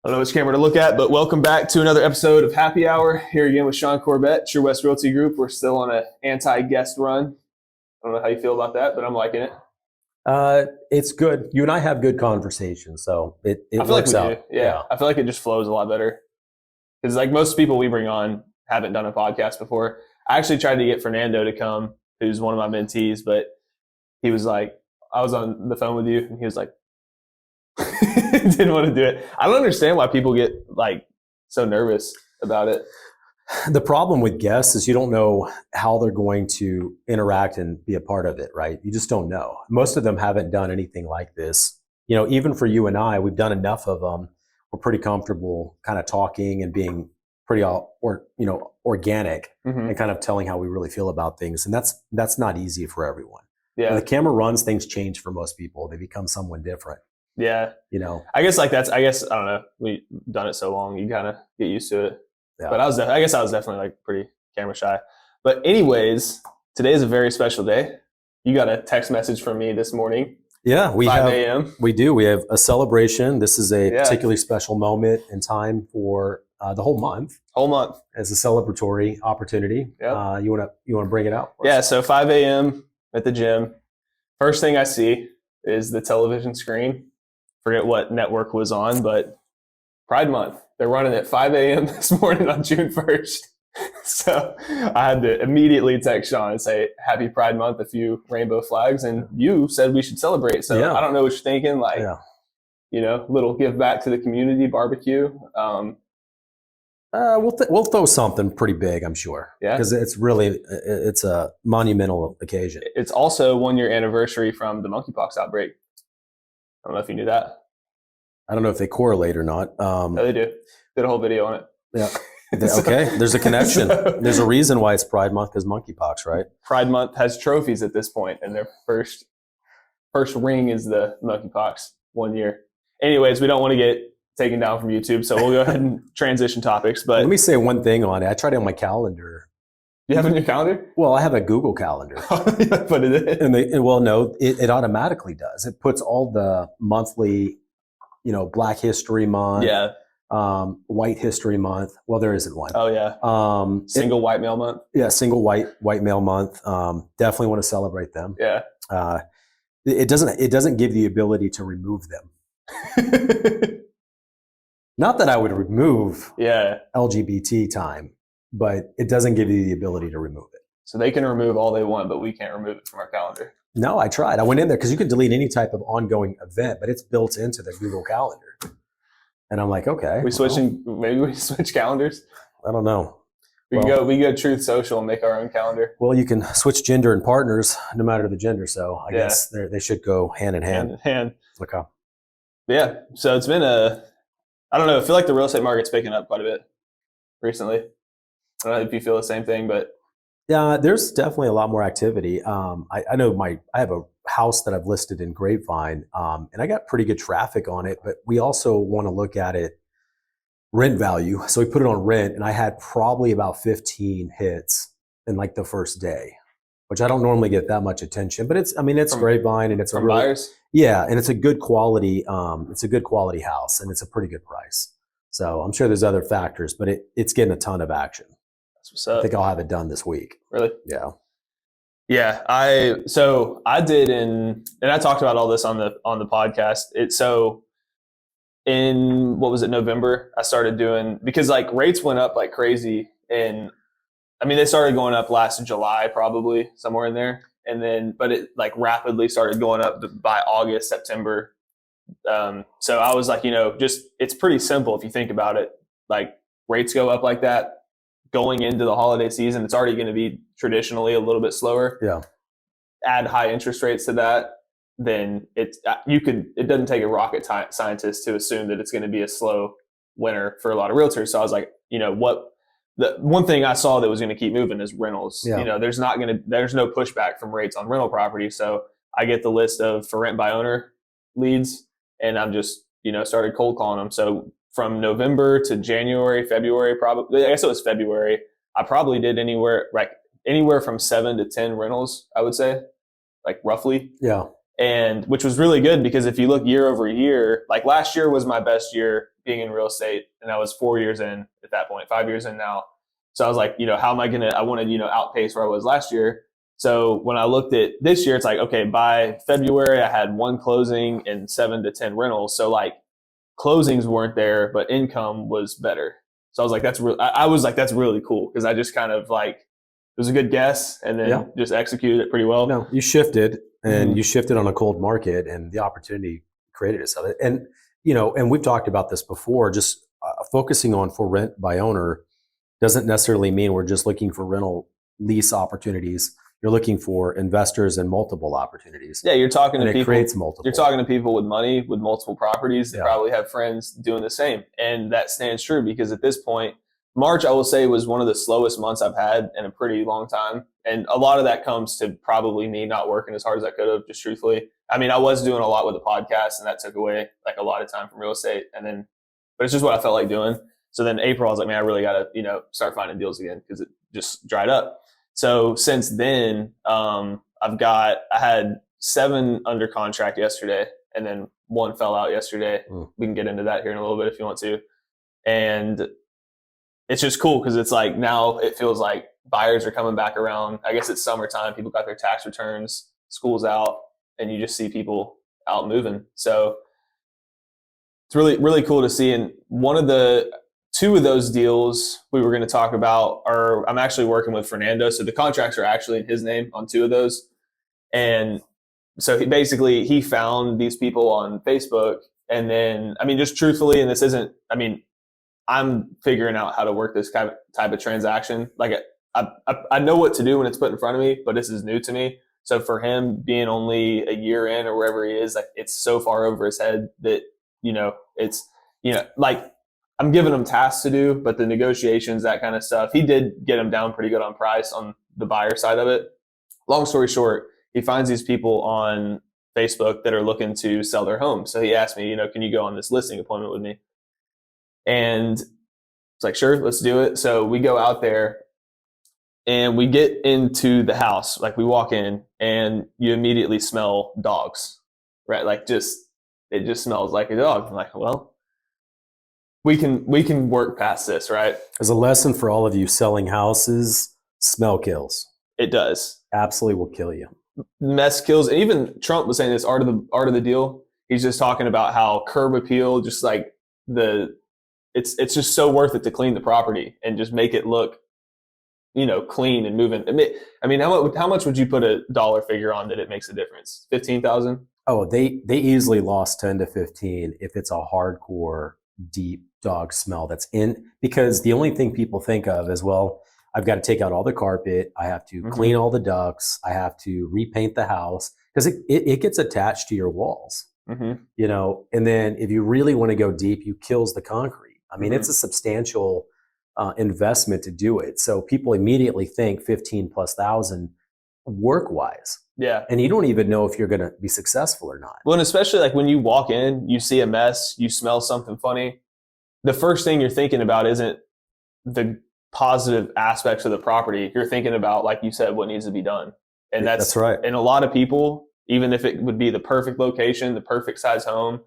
I don't know which camera to look at, but welcome back to another episode of Happy Hour. Here again with Sean Corbett, True West Realty Group. We're still on an anti-guest run. I don't know how you feel about that, but I'm liking it. It's good. You and I have good conversations, so it I feel works like we out. do. Yeah, I feel like it just flows a lot better. Because like most people we bring on haven't done a podcast before. I actually tried to get Fernando to come, who's one of my mentees, but he was like, I was on the phone with you, and he was like, didn't want to do it. I don't understand why people get like so nervous about it. The problem with guests is you don't know how they're going to interact and be a part of it, right? You just don't know. Most of them haven't done anything like this. You know, even for you and I, we've done enough of them. We're pretty comfortable kind of talking and being pretty organic and kind of telling how we really feel about things. And that's not easy for everyone. Yeah. When the camera runs, things change for most people. They become someone different. Yeah. You know, I guess I don't know. We've done it so long, you kind of get used to it. Yeah. But I was definitely like pretty camera shy. But anyways, today is a very special day. You got a text message from me this morning. Yeah, 5 a.m. We do. We have a celebration. This is a particularly special moment in time for the whole month. Whole month as a celebratory opportunity. Yep. You want to bring it out? Yeah. So 5 a.m. at the gym. First thing I see is the television screen. Forget what network was on, but Pride Month. They're running at 5 a.m. this morning on June 1st. So I had to immediately text Sean and say, Happy Pride Month, a few rainbow flags. And you said we should celebrate. So I don't know what you're thinking, like, little give back to the community barbecue. We'll throw something pretty big, I'm sure. Yeah. Because it's a monumental occasion. It's also 1 year anniversary from the monkeypox outbreak. I don't know if you knew that. I don't know if they correlate or not. No, they do. Did a whole video on it. Yeah. Okay. There's a connection. There's a reason why it's Pride Month, because monkeypox, right? Pride Month has trophies at this point, and their first ring is the monkeypox 1 year. Anyways, we don't want to get taken down from YouTube, so we'll go ahead and transition topics. But let me say one thing on it. I tried it on my calendar. You have it in your calendar? Well, I have a Google Calendar. Put it in. It automatically does. It puts all the monthly, Black History Month, White History Month. Well, there isn't one. Oh yeah. Single white male month. Yeah, single white male month. Definitely want to celebrate them. Yeah. It doesn't give the ability to remove them. Not that I would remove LGBT time, but it doesn't give you the ability to remove it. So they can remove all they want, but we can't remove it from our calendar. No, I tried. I went in there because you can delete any type of ongoing event, but it's built into the Google Calendar. And I'm like, okay. Maybe we switch calendars? I don't know. We go Truth Social and make our own calendar. Well, you can switch gender and partners no matter the gender. So I guess they should go hand in hand. Hand in hand. Okay. Yeah. So it's been I don't know. I feel like the real estate market's picking up quite a bit recently. I don't know if you feel the same thing, but yeah, there's definitely a lot more activity. I know I have a house that I've listed in Grapevine, and I got pretty good traffic on it, but we also want to look at it rent value. So we put it on rent, and I had probably about 15 hits in like the first day, which I don't normally get that much attention, but it's Grapevine, and it's from buyers. Yeah, and it's a good quality. It's a good quality house, and it's a pretty good price. So I'm sure there's other factors, but it's getting a ton of action. That's what's up. I think I'll have it done this week. Really? Yeah. Yeah. I did and I talked about all this on the podcast. In what was it, November, I started doing, because like rates went up like crazy, and they started going up last July, probably somewhere in there. And then, but it like rapidly started going up by August, September. So I was like, it's pretty simple if you think about it. Like rates go up like that going into the holiday season, it's already going to be traditionally a little bit slower. Yeah. Add high interest rates to that, then it doesn't take a rocket scientist to assume that it's going to be a slow winter for a lot of realtors. So I was like, the one thing I saw that was going to keep moving is rentals. Yeah. There's no pushback from rates on rental property. So I get the list for rent by owner leads, and I'm just, started cold calling them. So from November to January, February, probably, I guess it was February, I probably did anywhere from 7 to 10 rentals, I would say, like roughly. Yeah. And which was really good, because if you look year over year, like last year was my best year being in real estate, and I was 4 years in at that point, 5 years in now. So I was like, how am I going to, I wanted, outpace where I was last year. So when I looked at this year, it's like, okay, by February, I had 1 closing and 7 to 10 rentals. So like closings weren't there, but income was better. So I was like, that's really cool. Cause I just kind of like, it was a good guess and then just executed it pretty well. No, you shifted and you shifted on a cold market and the opportunity created itself. And, and we've talked about this before, just focusing on for rent by owner doesn't necessarily mean we're just looking for rental lease opportunities. You're looking for investors and multiple opportunities. Yeah, you're talking to people. It creates multiple. You're talking to people with money, with multiple properties that probably have friends doing the same. And that stands true because at this point, March, I will say, was one of the slowest months I've had in a pretty long time. And a lot of that comes to probably me not working as hard as I could have, just truthfully. I mean, I was doing a lot with the podcast and that took away like a lot of time from real estate. But it's just what I felt like doing. So then April, I was like, man, I really got to, start finding deals again because it just dried up. So since then, I had 7 under contract yesterday and then 1 fell out yesterday. We can get into that here in a little bit if you want to. And it's just cool because it's like now it feels like buyers are coming back around. I guess it's summertime. People got their tax returns, school's out, and you just see people out moving. So it's really, really cool to see. And 2 of those deals we were going to talk about I'm actually working with Fernando. So the contracts are actually in his name on 2 of those. And so he found these people on Facebook. And then, I mean, just truthfully, and this isn't, I mean, I'm figuring out how to work this type of transaction. Like I know what to do when it's put in front of me, but this is new to me. So for him being only a year in or wherever he is, like it's so far over his head that, it's, like I'm giving him tasks to do, but the negotiations, that kind of stuff, he did get him down pretty good on price on the buyer side of it. Long story short, he finds these people on Facebook that are looking to sell their home. So he asked me, can you go on this listing appointment with me? And it's like, sure, let's do it. So we go out there and we get into the house. Like we walk in and you immediately smell dogs, right? Like it just smells like a dog. I'm like, well, we can work past this, right? As a lesson for all of you selling houses, smell kills. It does. Absolutely will kill you. Mess kills. And even Trump was saying this art of the deal. He's just talking about how curb appeal, just like it's just so worth it to clean the property and just make it look, clean and moving. I mean, how much would you put a dollar figure on that it makes a difference? 15,000? Oh, they easily lost 10 to 15 if it's a hardcore deep dog smell that's in, because the only thing people think of is, well, I've got to take out all the carpet. I have to clean all the ducts. I have to repaint the house because it gets attached to your walls, and then if you really want to go deep, you kills the concrete. I mean, it's a substantial investment to do it. So people immediately think 15,000+ work wise. Yeah. And you don't even know if you're going to be successful or not. Well, and especially like when you walk in, you see a mess, you smell something funny. The first thing you're thinking about isn't the positive aspects of the property. You're thinking about, like you said, what needs to be done. And that's right. And a lot of people, even if it would be the perfect location, the perfect size home,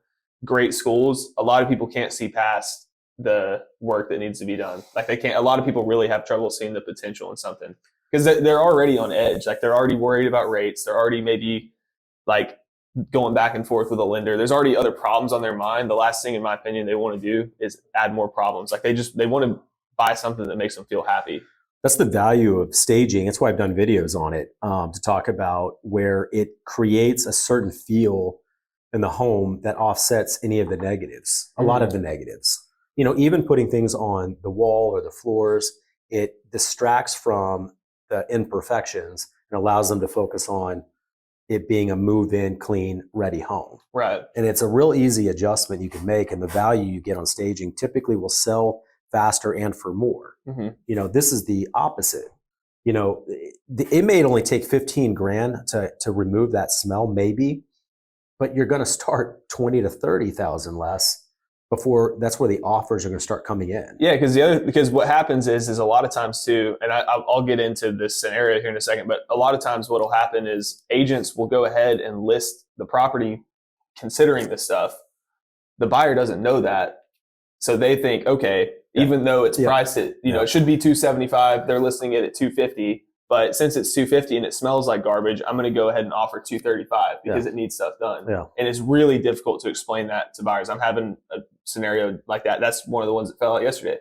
great schools, a lot of people can't see past the work that needs to be done. Like a lot of people really have trouble seeing the potential in something. Because they're already on edge. Like they're already worried about rates. They're already maybe like going back and forth with a lender. There's already other problems on their mind. The last thing, in my opinion, they want to do is add more problems. Like they want to buy something that makes them feel happy. That's the value of staging. That's why I've done videos on it, to talk about where it creates a certain feel in the home that offsets any of the negatives, a lot of the negatives. Even putting things on the wall or the floors, it distracts from the imperfections and allows them to focus on it being a move-in, clean, ready home. Right. And it's a real easy adjustment you can make, and the value you get on staging typically will sell faster and for more. This is the opposite. It may only take 15 grand to remove that smell, maybe, but you're going to start 20 to 30,000 less before that's where the offers are going to start coming in. Yeah, because what happens is a lot of times too, and I'll get into this scenario here in a second, but a lot of times what will happen is agents will go ahead and list the property considering this stuff. The buyer doesn't know that. So they think, okay, even though it's priced at, it should be 275, they're listing it at 250. But since it's 250 and it smells like garbage, I'm going to go ahead and offer 235 because it needs stuff done. Yeah. And it's really difficult to explain that to buyers. I'm having a scenario like that. That's one of the ones that fell out yesterday.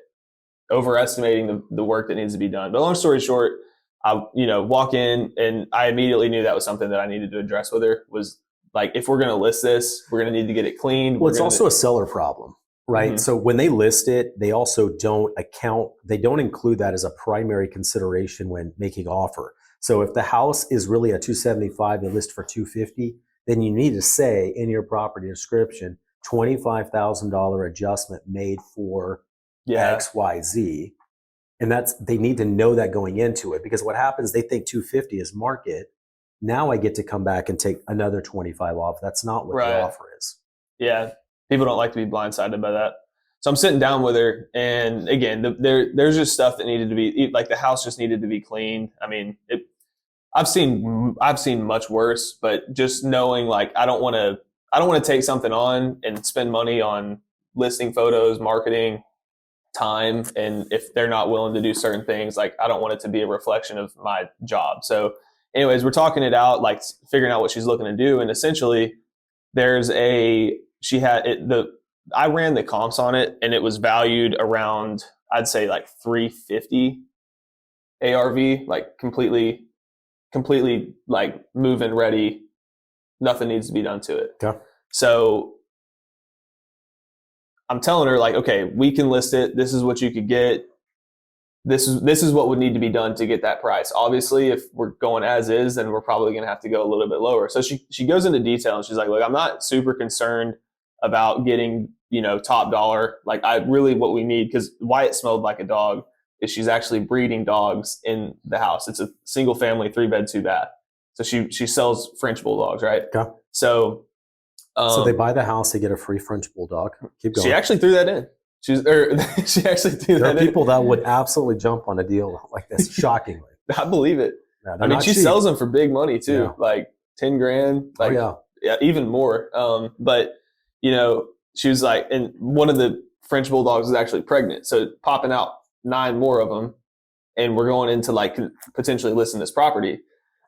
Overestimating the work that needs to be done. But long story short, I walk in and I immediately knew that was something that I needed to address with her. Was like, if we're going to list this, we're going to need to get it cleaned. Well, it's also a seller problem, right? Mm-hmm. So when they list it, they also don't include that as a primary consideration when making offer. So if the house is really a 275, they list for 250, then you need to say in your property description, $25,000 adjustment made for X, Y, Z. And they need to know that going into it, because what happens, they think 250 is market. Now I get to come back and take another 25 off. That's not what the offer is. Yeah. People don't like to be blindsided by that. So I'm sitting down with her, and again, there's just stuff that needed to be, like the house just needed to be cleaned. I mean, I've seen much worse, but just knowing like, I don't want to take something on and spend money on listing photos, marketing, time, and if they're not willing to do certain things, like I don't want it to be a reflection of my job. So anyways, we're talking it out, like figuring out what she's looking to do. And essentially I ran the comps on it, and it was valued around, I'd say like 350 ARV, like completely like move-in ready. Nothing needs to be done to it. Okay. So I'm telling her like, okay, we can list it. This is what you could get. This is what would need to be done to get that price. Obviously, if we're going as is, then we're probably going to have to go a little bit lower. So she goes into detail, and she's like, look, I'm not super concerned about getting, top dollar. Like what we need, because why it smelled like a dog is she's actually breeding dogs in the house. It's a single family, 3-bed, 2-bath. So she sells French bulldogs, right? Okay. So they buy the house, they get a free French bulldog. Keep going. She actually threw that in. She actually threw that in. There are people that would absolutely jump on a deal like this, shockingly. I believe it. Yeah, I mean, she sells them for big money too, like 10 grand, like even more. But she was like, and one of the French bulldogs is actually pregnant, so popping out 9 more of them, and we're going into like potentially listing this property.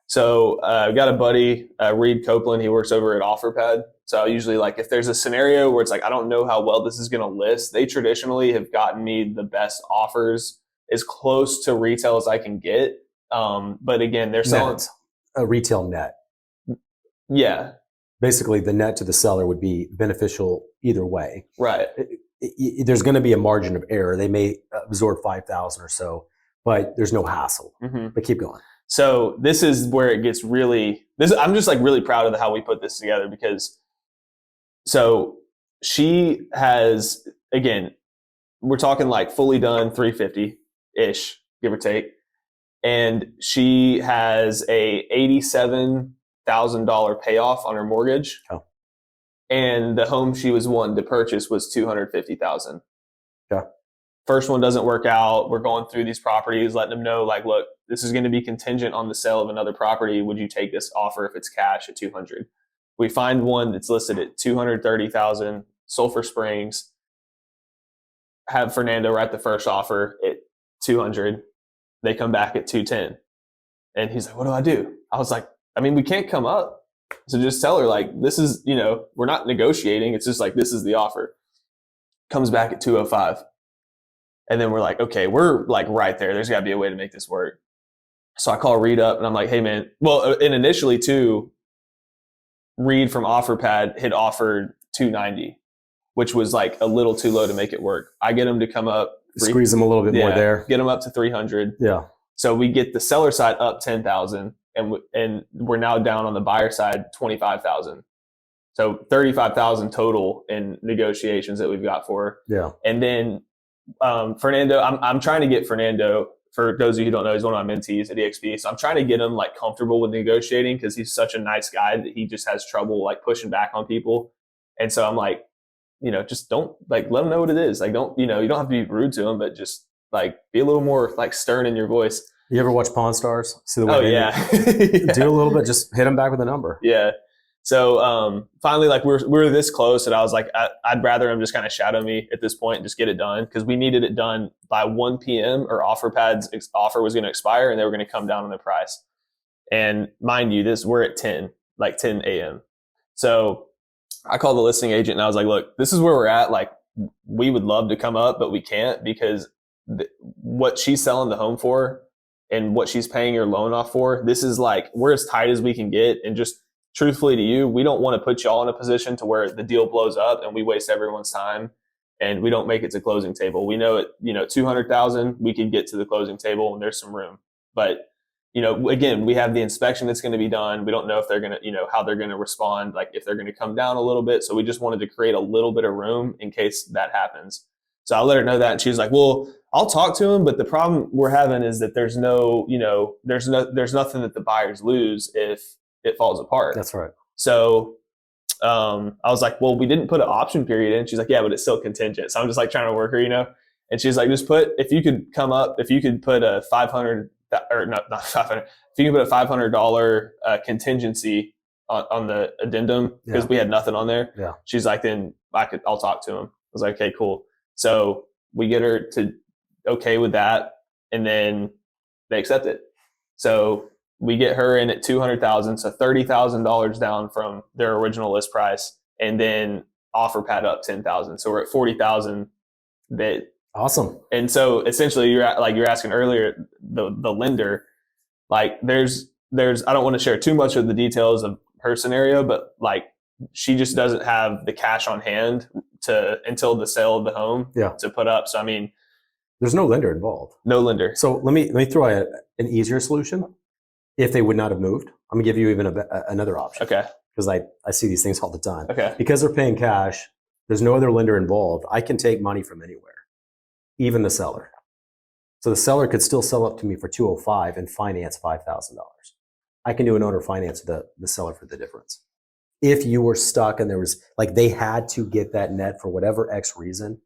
So I got a buddy, Reed Copeland. He works over at OfferPad. So usually, like, if there's a scenario where it's like, I don't know how well this is going to list, they traditionally have gotten me the best offers as close to retail as I can get. But again, they're selling a retail net. Yeah. Basically, the net to the seller would be beneficial either way. Right. There's going to be a margin of error. They may absorb 5,000 or so, but there's no hassle. Mm-hmm. But keep going. So this is where it gets I'm just like really proud of how we put this together, because so she has, again, we're talking like fully done 350-ish, give or take. And she has a $87,000 payoff on her mortgage. Oh. And the home she was wanting to purchase was $250,000. Okay. First one doesn't work out. We're going through these properties, letting them know, like, look, this is going to be contingent on the sale of another property. Would you take this offer if it's cash at $200,000? We find one that's listed at $230,000, Sulphur Springs. Have Fernando write the first offer at $200,000. They come back at $210,000, and he's like, "What do I do?" I was like, "I mean, we can't come up. So just tell her like, this is, we're not negotiating. It's just like, this is the offer." Comes back at $205,000. And then we're like, okay, we're like right there. There's got to be a way to make this work. So I call Reed up, and I'm like, hey man, well, and initially too, Reed from OfferPad had offered $290,000, which was like a little too low to make it work. I get him to come up, squeeze them a little bit more there. Get them up to $300,000. Yeah. So we get the seller side up $10,000, and we're now down on the buyer side $25,000. So $35,000 total in negotiations that we've got for her. Yeah. And then Fernando, I'm trying to get Fernando, for those of you who don't know, he's one of my mentees at EXP. So I'm trying to get him like comfortable with negotiating, because he's such a nice guy that he just has trouble like pushing back on people. And so I'm like, just don't like, let him know what it is. Like, don't, you don't have to be rude to him, but just like be a little more like stern in your voice. You ever watch Pawn Stars? See the way yeah. do a little bit, just hit him back with a number. Yeah. So finally, like we're this close, and I was like, I'd rather him just kind of shadow me at this point and just get it done, because we needed it done by 1 p.m. or OfferPad's offer was going to expire, and they were going to come down on the price. And mind you, we're at 10 a.m. So I called the listing agent and I was like, look, this is where we're at. Like, we would love to come up, but we can't, because what she's selling the home for and what she's paying your loan off for, this is like, we're as tight as we can get. And just truthfully to you, we don't want to put y'all in a position to where the deal blows up and we waste everyone's time and we don't make it to closing table. We know at 200,000, we could get to the closing table and there's some room. But again, we have the inspection that's going to be done. We don't know if they're going to, how they're going to respond, like if they're going to come down a little bit. So we just wanted to create a little bit of room in case that happens. So I let her know that, and she was like, well, I'll talk to him, but the problem we're having is that there's nothing that the buyers lose if it falls apart. That's right. So I was like, well, we didn't put an option period in. She's like, yeah, but it's still contingent. So I'm just like trying to work her, and she's like, if you could put a 500, or not 500, if you can put a $500 contingency on the addendum, because we had nothing on there. Yeah. She's like, then I'll talk to him. I was like, okay, cool. So we get her to okay with that, and then they accept it. So we get her in at 200,000, so $30,000 down from their original list price, and then OfferPad up 10,000. So we're at 40,000. That awesome. And so essentially, you're asking earlier, the lender, like there's I don't want to share too much of the details of her scenario, but like she just doesn't have the cash on hand until the sale of the home to put up. So I mean, there's no lender involved. No lender. So let me throw out an easier solution. If they would not have moved, I'm gonna give you even another option. Okay. Because I see these things all the time. Okay. Because they're paying cash, there's no other lender involved. I can take money from anywhere, even the seller. So the seller could still sell up to me for $205 and finance $5,000. I can do an owner finance the seller for the difference. If you were stuck and there was they had to get that net for whatever X reason,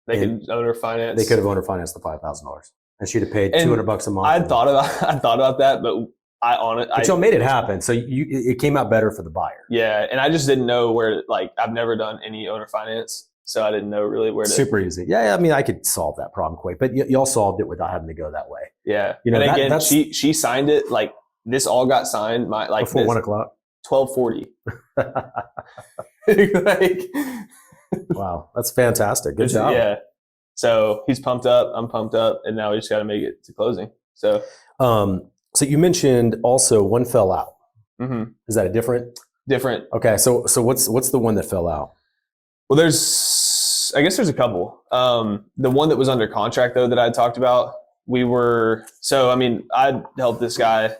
they could owner finance. They could have owner financed the $5,000, and she'd have paid $200 a month. I thought about that, but But y'all made it happen, so it came out better for the buyer. Yeah, and I just didn't know where. I've never done any owner finance, so I didn't know really where to. Super easy. Yeah, I mean, I could solve that problem quick, but y'all solved it without having to go that way. Yeah, and again, she signed it this all got signed before 1 o'clock. 12:40. Wow, that's fantastic. Good job. Yeah. So he's pumped up. I'm pumped up, and now we just got to make it to closing. So, so you mentioned also one fell out. Mm-hmm. Is that a different? Okay. So what's the one that fell out? Well, I guess there's a couple. The one that was under contract though that I talked about, I helped this guy.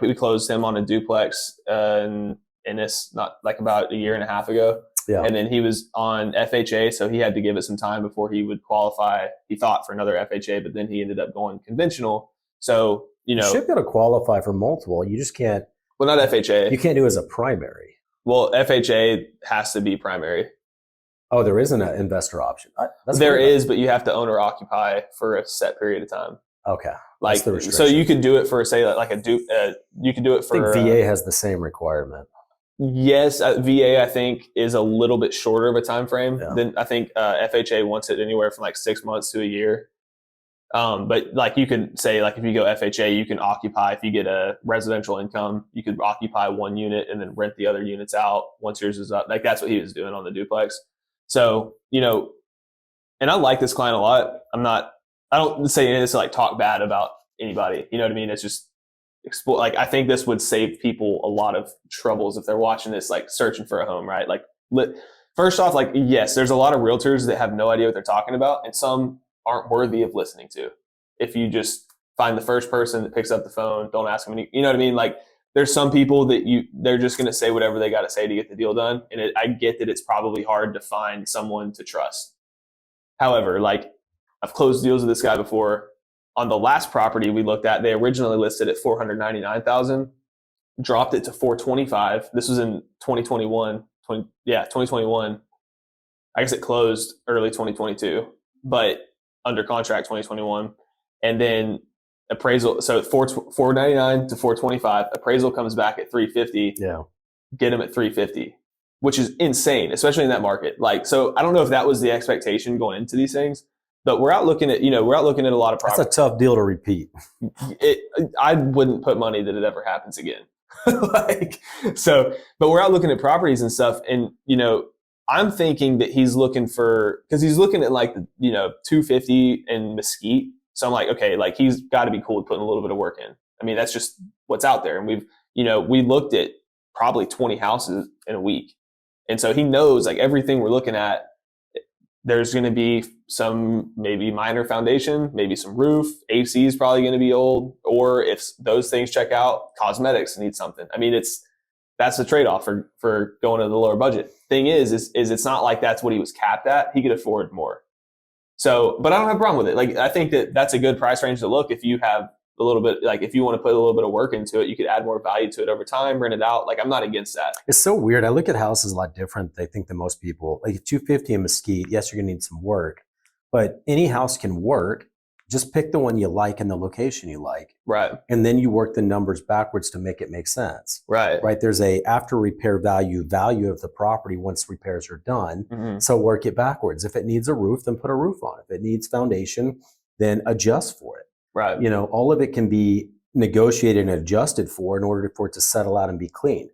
We closed him on a duplex, and it's not about a year and a half ago. Yeah. And then he was on FHA, so he had to give it some time before he would qualify. He thought for another FHA, but then he ended up going conventional. So, you should be able to qualify for multiple. You just can't. Well, not FHA. You can't do it as a primary. Well, FHA has to be primary. Oh, there isn't an investor option. There is, but you have to own or occupy for a set period of time. Okay. So you could do it for, say, you could do it for. I think VA has the same requirement. Yes, VA I think is a little bit shorter of a time frame than I think FHA wants it anywhere from 6 months to a year. But you could say if you go FHA, you can occupy. If you get a residential income, you could occupy one unit and then rent the other units out once yours is up. That's what he was doing on the duplex. So and I like this client a lot. I don't say any of this to talk bad about anybody. You know what I mean? It's just I think this would save people a lot of troubles if they're watching this, searching for a home, right? First off, yes, there's a lot of realtors that have no idea what they're talking about, and some aren't worthy of listening to. If you just find the first person that picks up the phone, don't ask them any, you know what I mean? There's some people that they're just going to say whatever they got to say to get the deal done. And I get that it's probably hard to find someone to trust. However, I've closed deals with this guy before. On the last property we looked at, they originally listed at $499,000, dropped it to $425,000. This was in 2021. 2021. I guess it closed early 2022, but under contract 2021. And then appraisal, so $499,000 to $425,000. Appraisal comes back at $350,000. Yeah. get him at 350, which is insane, especially in that market. Like, so I don't know if that was the expectation going into these things, but we're out looking at a lot of properties. That's a tough deal to repeat. I wouldn't put money that it ever happens again. But we're out looking at properties and stuff. And, I'm thinking that he's looking because he's looking at like, 250 in Mesquite. So I'm like, okay, like he's got to be cool with putting a little bit of work in. I mean, that's just what's out there. And we looked at probably 20 houses in a week. And so he knows like everything we're looking at, there's going to be some maybe minor foundation, maybe some roof, AC is probably going to be old, or if those things check out, cosmetics need something. I mean, that's the trade-off for going to the lower budget. Thing is it's not like that's what he was capped at. He could afford more. So, but I don't have a problem with it. Like, I think that's a good price range to look if you have a little bit, like if you want to put a little bit of work into it, you could add more value to it over time, rent it out. Like, I'm not against that. It's so weird. I look at houses a lot different, I think, than most people. Like 250 in Mesquite, yes, you're going to need some work, but any house can work. Just pick the one you like and the location you like. Right. And then you work the numbers backwards to make it make sense. Right. Right. There's a after repair value of the property once repairs are done. Mm-hmm. So work it backwards. If it needs a roof, then put a roof on. If it needs foundation, then adjust for it. Right. All of it can be negotiated and adjusted for in order for it to settle out and be clean.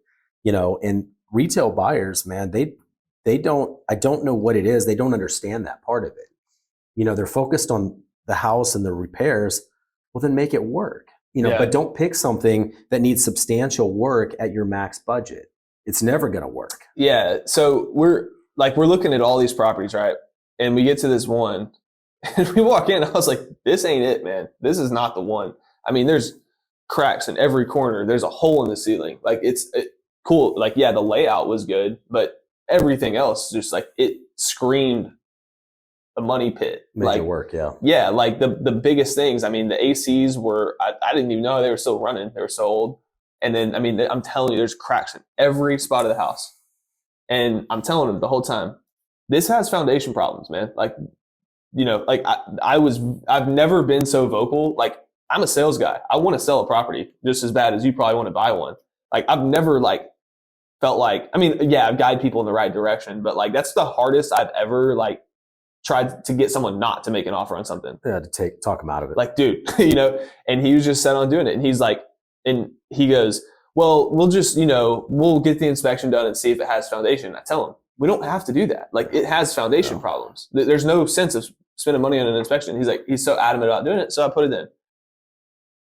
And retail buyers, man, I don't know what it is. They don't understand that part of it. They're focused on the house and the repairs. Well, then make it work, but don't pick something that needs substantial work at your max budget. It's never going to work. Yeah. So we're looking at all these properties, right? And we get to this one and we walk in, I was like, this ain't it, man. This is not the one. I mean, there's cracks in every corner. There's a hole in the ceiling. Like it's cool. Like, yeah, the layout was good, but everything else just like it screamed a money pit. Make it work, yeah. Yeah, like the biggest things. I mean, the ACs were, I didn't even know they were still running. They were so old. And then, I mean, I'm telling you, there's cracks in every spot of the house. And I'm telling them the whole time, this has foundation problems, man. Like, like I've never been so vocal. Like, I'm a sales guy. I want to sell a property just as bad as you probably want to buy one. Like, I've never felt like, I mean, yeah, I've guided people in the right direction, but like, that's the hardest I've ever tried to get someone not to make an offer on something. Yeah, to talk them out of it. Like, dude, and he was just set on doing it. And he's like, and he goes, well, we'll just, we'll get the inspection done and see if it has foundation. I tell him, we don't have to do that. Like, it has foundation problems. There's no sense of spending money on an inspection. He's so adamant about doing it. So I put it in.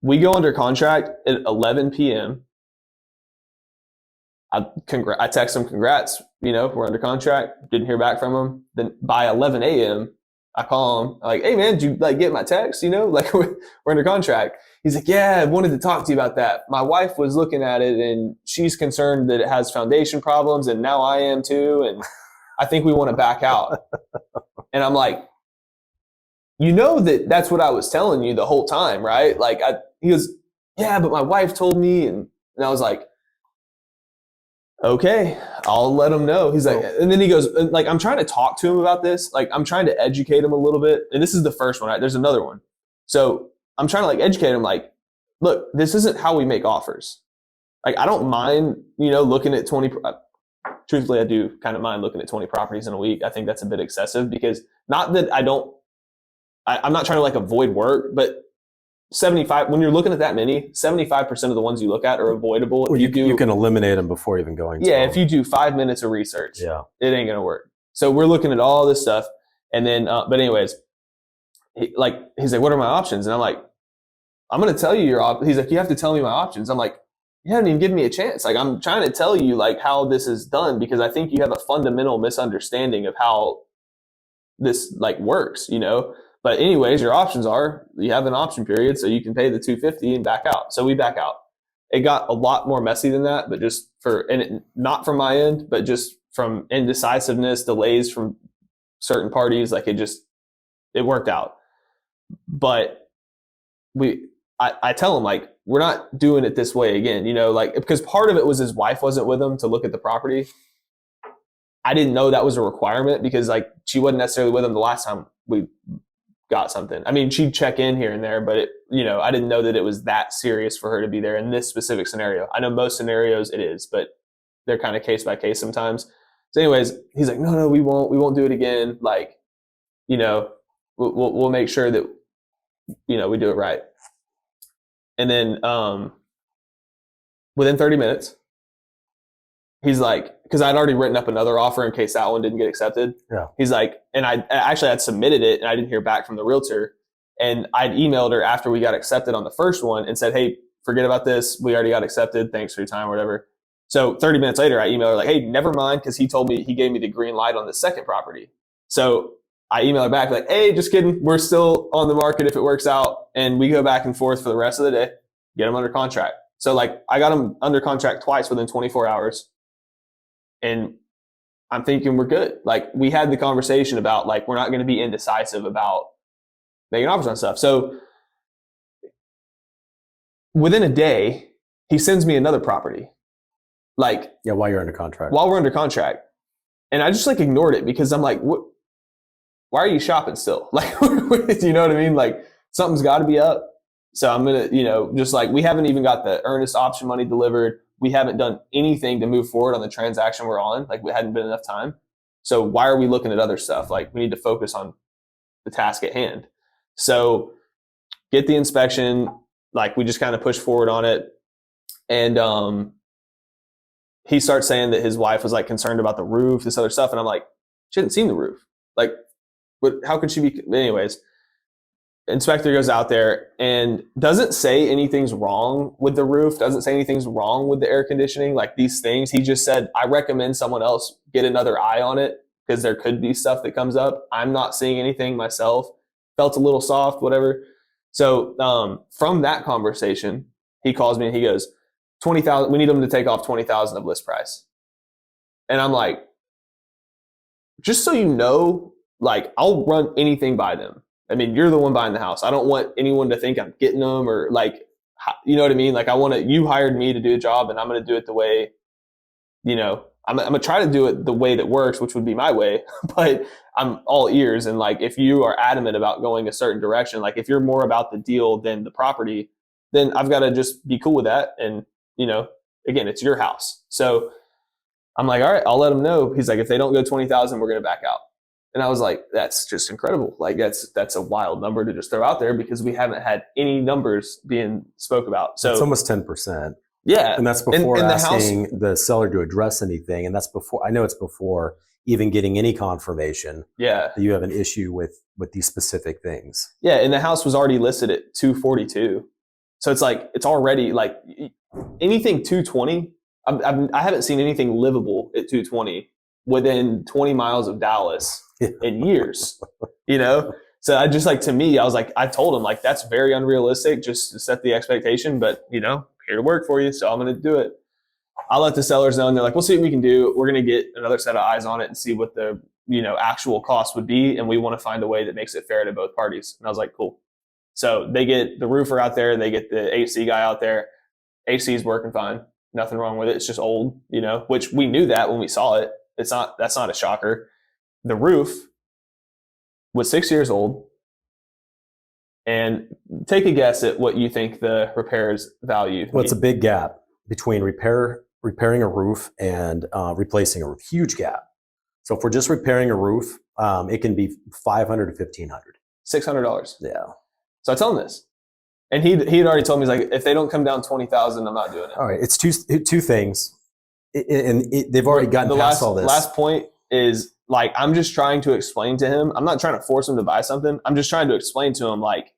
We go under contract at 11 p.m. I text him, congrats, we're under contract. Didn't hear back from him. Then by 11 a.m., I call him, like, hey man, did you get my text? We're under contract. He's like, yeah, I wanted to talk to you about that. My wife was looking at it and she's concerned that it has foundation problems, and now I am too. And I think we want to back out. And I'm like, that's what I was telling you the whole time, right? Like, he goes, yeah, but my wife told me. And I was like, okay, I'll let him know. He's like, and then he goes, like, I'm trying to talk to him about this. Like, I'm trying to educate him a little bit. And this is the first one, right? There's another one. So I'm trying to educate him. Like, look, this isn't how we make offers. Like, I don't mind, looking at 20. Truthfully, I do kind of mind looking at 20 properties in a week. I think that's a bit excessive, because not that I'm not trying to avoid work, but 75, when you're looking at that many, 75% of the ones you look at are avoidable. Well, you can eliminate them before even going to them. If you do 5 minutes of research, it ain't going to work. So we're looking at all this stuff. And then, but anyways, he's like, what are my options? And I'm like, I'm going to tell you he's like, you have to tell me my options. I'm like, you haven't even given me a chance. Like, I'm trying to tell you how this is done, because I think you have a fundamental misunderstanding of how this works, But anyways, your options are, you have an option period, so you can pay the $250 and back out. So we back out. It got a lot more messy than that, but not from my end, but just from indecisiveness, delays from certain parties. It worked out. But I tell him, we're not doing it this way again, because part of it was his wife wasn't with him to look at the property. I didn't know that was a requirement, because she wasn't necessarily with him the last time we got something. I mean, she'd check in here and there, but I didn't know that it was that serious for her to be there in this specific scenario. I know most scenarios it is, but they're kind of case by case sometimes. So anyways, he's like, no, we won't do it again. Like, you know, we'll make sure that, you know, we do it right. And then within 30 minutes, he's like, because I'd already written up another offer in case that one didn't get accepted. Yeah. He's like, and I'd submitted it and I didn't hear back from the realtor. And I'd emailed her after we got accepted on the first one and said, hey, forget about this. We already got accepted. Thanks for your time or whatever. So 30 minutes later, I emailed her like, hey, never mind. Because he gave me the green light on the second property. So I emailed her back like, hey, just kidding. We're still on the market if it works out. And we go back and forth for the rest of the day, get them under contract. So like I got them under contract twice within 24 hours. And I'm thinking we're good. Like we had the conversation about like, we're not going to be indecisive about making offers on stuff. So within a day, he sends me another property. Like, yeah, while you're under contract. While we're under contract. And I just like ignored it because I'm like, what? Why are you shopping still? Like, you know what I mean? Like something's got to be up. So I'm going to, you know, just like we haven't even got the earnest option money delivered. We haven't done anything to move forward on the transaction we're on. Like we hadn't been enough time. So why are we looking at other stuff? Like we need to focus on the task at hand. So get the inspection. Like we just kind of push forward on it. And he starts saying that his wife was like concerned about the roof, this other stuff. And I'm like, she hadn't seen the roof. Like, how could she be? Anyways, inspector goes out there and doesn't say anything's wrong with the roof, doesn't say anything's wrong with the air conditioning, like these things. He just said, I recommend someone else get another eye on it because there could be stuff that comes up. I'm not seeing anything myself. Felt a little soft, whatever. So from that conversation, he calls me and he goes, 20,000, we need them to take off 20,000 of list price. And I'm like, just so you know, like I'll run anything by them. I mean, you're the one buying the house. I don't want anyone to think I'm getting them or like, you know what I mean? Like you hired me to do a job and I'm going to do it the way, you know, I'm going to try to do it the way that works, which would be my way, but I'm all ears. And like, if you are adamant about going a certain direction, like if you're more about the deal than the property, then I've got to just be cool with that. And, you know, again, it's your house. So I'm like, all right, I'll let them know. He's like, if they don't go 20,000, we're going to back out. And I was like, that's just incredible. Like that's a wild number to just throw out there because we haven't had any numbers being spoke about. So it's almost 10%. Yeah. And that's before asking the seller to address anything. And that's before, I know it's before even getting any confirmation that you have an issue with these specific things. Yeah. And the house was already listed at 242. So it's like, it's already like anything 220. I haven't seen anything livable at 220 within 20 miles of Dallas in years, you know? So I just like, to me, I was like, I told him like, that's very unrealistic just to set the expectation, but you know, here to work for you. So I'm going to do it. I'll let the sellers know and they're like, we'll see what we can do. We're going to get another set of eyes on it and see what the, you know, actual cost would be. And we want to find a way that makes it fair to both parties. And I was like, cool. So they get the roofer out there, they get the AC guy out there. AC is working fine. Nothing wrong with it. It's just old, you know, which we knew that when we saw it. That's not a shocker. The roof was 6 years old. And take a guess at what you think the repair's value. Well, it's a big gap between repairing a roof and replacing a roof. Huge gap. So if we're just repairing a roof, it can be $500 to $1,500. $600. Yeah. So I tell him this. And he had already told me, he's like, if they don't come down 20,000, I'm not doing it. All right. It's two things. They've already gotten past all this. Last point is like, I'm just trying to explain to him. I'm not trying to force him to buy something. I'm just trying to explain to him, like,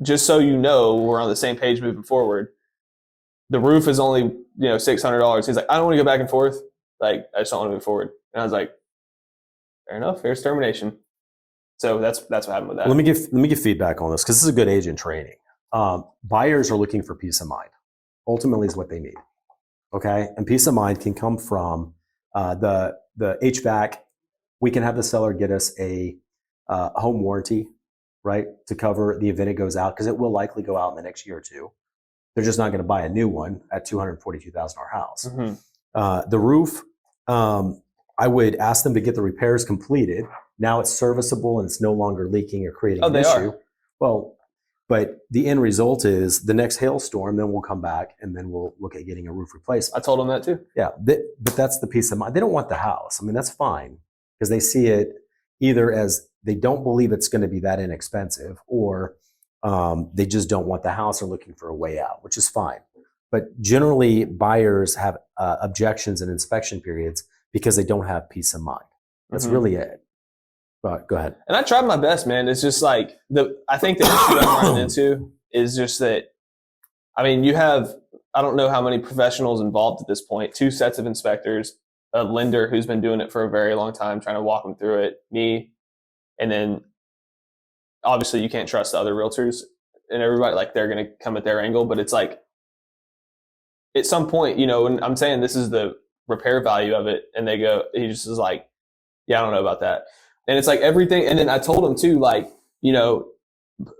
just so you know, we're on the same page moving forward. The roof is only, you know, $600. He's like, I don't want to go back and forth. Like, I just don't want to move forward. And I was like, fair enough. Here's termination. So that's what happened with that. Let me give feedback on this because this is a good agent training. Buyers are looking for peace of mind. Ultimately, is what they need. Okay, and peace of mind can come from the HVAC. We can have the seller get us a home warranty, right, to cover the event it goes out, because it will likely go out in the next year or two. They're just not going to buy a new one at $242,000 house. Mm-hmm. The roof, I would ask them to get the repairs completed. Now it's serviceable and it's no longer leaking or creating an issue. Are. Well, But the end result is the next hailstorm, then we'll come back and then we'll look at getting a roof replacement. I told them that too. Yeah, but that's the peace of mind. They don't want the house. I mean, that's fine because they see it either as they don't believe it's going to be that inexpensive, or they just don't want the house or looking for a way out, which is fine. But generally, buyers have objections and inspection periods because they don't have peace of mind. That's really it. But go ahead. And I tried my best, man. It's just like I think the issue I'm running into is just that, I mean, you have, I don't know how many professionals involved at this point, 2 sets of inspectors, a lender who's been doing it for a very long time, trying to walk them through it, me, and then obviously you can't trust the other realtors and everybody, like they're going to come at their angle, but it's like at some point, you know, and I'm saying this is the repair value of it, and he just is like, yeah, I don't know about that. And it's like everything. And then I told him too, like, you know,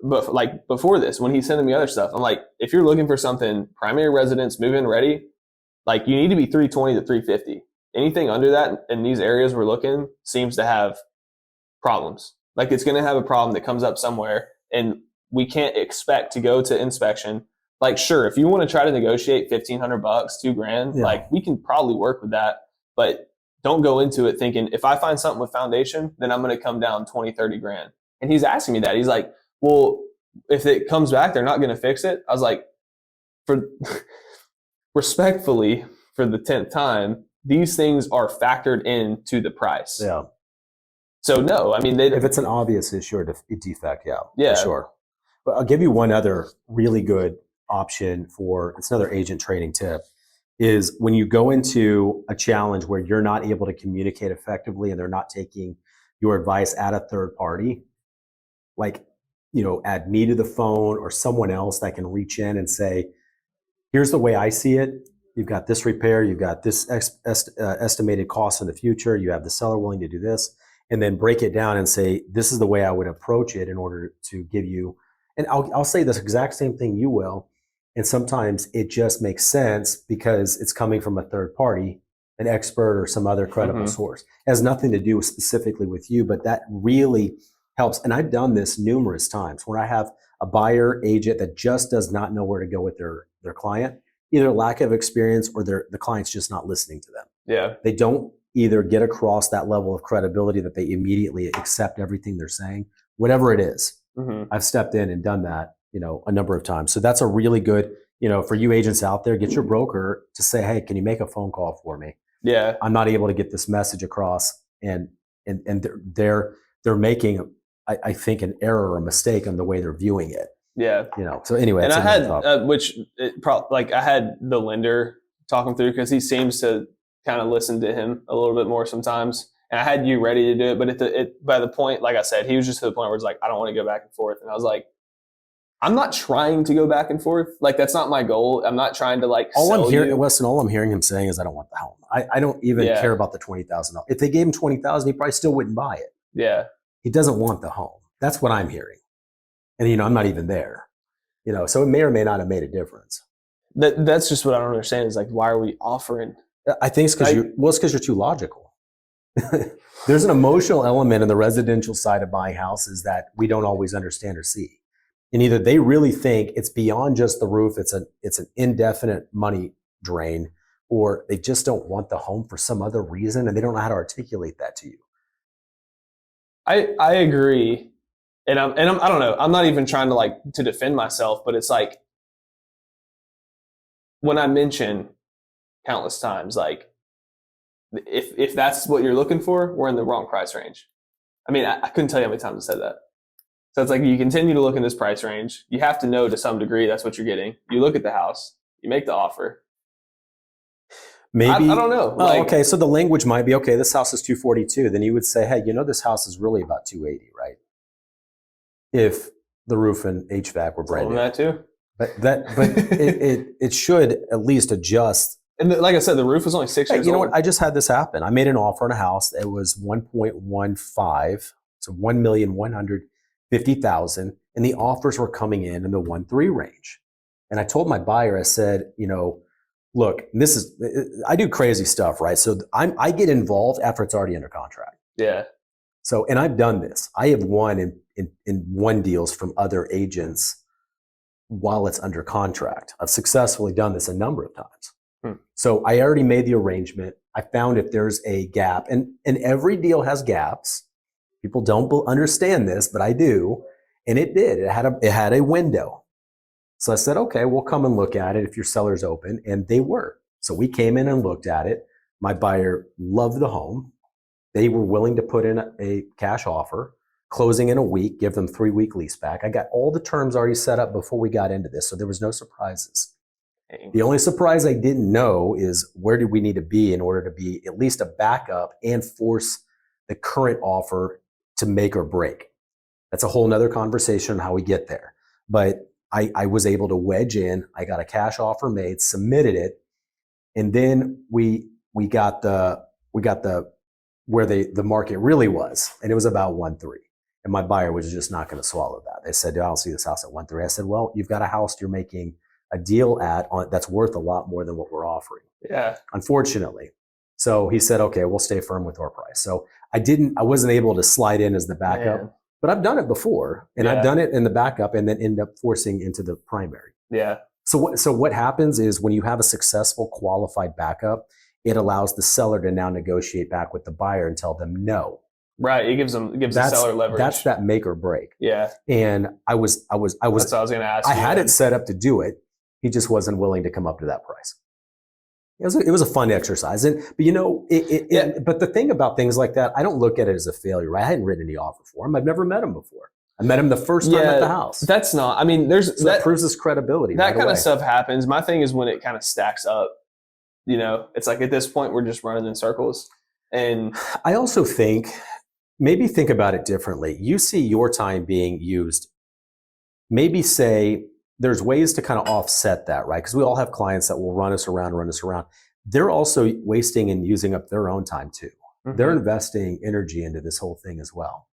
but like before this, when he's sending me other stuff, I'm like, if you're looking for something primary residence, move-in ready, like you need to be 320 to 350. Anything under that in these areas we're looking seems to have problems. Like it's going to have a problem that comes up somewhere, and we can't expect to go to inspection. Like, sure, if you want to try to negotiate $1,500, $2,000, like we can probably work with that, but don't go into it thinking if I find something with foundation, then I'm going to come down 20, 30 grand. And he's asking me that. He's like, well, if it comes back, they're not going to fix it. I was like, respectfully, for the 10th time, these things are factored into the price. Yeah. So no, I mean, if it's an obvious issue or a defect, yeah, for sure. But I'll give you one other really good option it's another agent training tip. Is when you go into a challenge where you're not able to communicate effectively and they're not taking your advice at a third party, like, you know, add me to the phone or someone else that can reach in and say, here's the way I see it. You've got this repair, you've got this estimated cost in the future, you have the seller willing to do this, and then break it down and say, this is the way I would approach it in order to give you, and I'll say this exact same thing you will. And sometimes it just makes sense because it's coming from a third party, an expert or some other credible source. It has nothing to do specifically with you, but that really helps. And I've done this numerous times when I have a buyer agent that just does not know where to go with their client, either lack of experience or the client's just not listening to them. Yeah. They don't either get across that level of credibility that they immediately accept everything they're saying, whatever it is. I've stepped in and done that, you know, a number of times. So that's a really good, you know, for you agents out there, get your broker to say, hey, can you make a phone call for me? Yeah. I'm not able to get this message across. And they're making, I think, an error or a mistake on the way they're viewing it. Yeah. You know, so anyway. And I had, I had the lender talking through because he seems to kind of listen to him a little bit more sometimes. And I had you ready to do it. But by the point, like I said, he was just to the point where it's like, I don't want to go back and forth. And I was like, I'm not trying to go back and forth. Like, that's not my goal. I'm not trying to all I'm hearing him saying is, I don't want the home. I don't even care about the $20,000. If they gave him $20,000, he probably still wouldn't buy it. Yeah. He doesn't want the home. That's what I'm hearing. And, you know, I'm not even there, you know, so it may or may not have made a difference. That's just what I don't understand is like, why are we offering? I think it's because you're too logical. There's an emotional element in the residential side of buying houses that we don't always understand or see. And either they really think it's beyond just the roof, it's an indefinite money drain, or they just don't want the home for some other reason and they don't know how to articulate that to you. I agree. And I don't know, I'm not even trying to defend myself, but it's like when I mention countless times, like if that's what you're looking for, we're in the wrong price range. I mean, I couldn't tell you how many times I said that. So it's like you continue to look in this price range. You have to know to some degree that's what you're getting. You look at the house, you make the offer. Maybe I don't know. Okay, so the language might be, okay, this house is $242. Then you would say, hey, you know, this house is really about $280, right? If the roof and HVAC were brand new. That too. But it should at least adjust. And like I said, the roof was only 6 years old. You know what? I just had this happen. I made an offer on a house. It was 1.15, so $1,150,000, and the offers were coming in the 1.3 range. And I told my buyer, I said, you know, look, I do crazy stuff, right? So I get involved after it's already under contract. Yeah. So, and I've done this. I have won in deals from other agents while it's under contract. I've successfully done this a number of times. Hmm. So I already made the arrangement. I found if there's a gap, and every deal has gaps. People don't understand this, but I do. And it did. It had a window. So I said, okay, we'll come and look at it if your seller's open. And they were. So we came in and looked at it. My buyer loved the home. They were willing to put in a cash offer, closing in a week, give them 3-week lease back. I got all the terms already set up before we got into this. So there was no surprises. The only surprise I didn't know is where did we need to be in order to be at least a backup and force the current offer to make or break. That's a whole nother conversation on how we get there. But I was able to wedge in. I got a cash offer made, submitted it, and then we got the where the market really was, and it was about 1.3. And my buyer was just not going to swallow that. They said, I don't see this house at 1.3. I said, well, you've got a house you're making a deal that's worth a lot more than what we're offering. Yeah. Unfortunately. So he said, okay, we'll stay firm with our price. So I wasn't able to slide in as the backup, Man. but I've done it before, and Yeah. I've done it in the backup and then end up forcing into the primary. Yeah. So what happens is when you have a successful qualified backup, it allows the seller to now negotiate back with the buyer and tell them no. Right. It gives the seller leverage. That's that make or break. Yeah. And I was That's what I was going to ask. I had it set up to do it. He just wasn't willing to come up to that price. It was a fun exercise. But but the thing about things like that, I don't look at it as a failure. Right? I hadn't written any offer for him. I've never met him before. I met him the first time at the house. That's not, I mean, that proves his credibility. That right kind away. of stuff happens. My thing is when it kind of stacks up, it's like at this point, we're just running in circles. And I also think, maybe think about it differently. You see your time being used. Maybe say there's ways to kind of offset that, right? Because we all have clients that will run us around. They're also wasting and using up their own time too. Mhm. They're investing energy into this whole thing as well.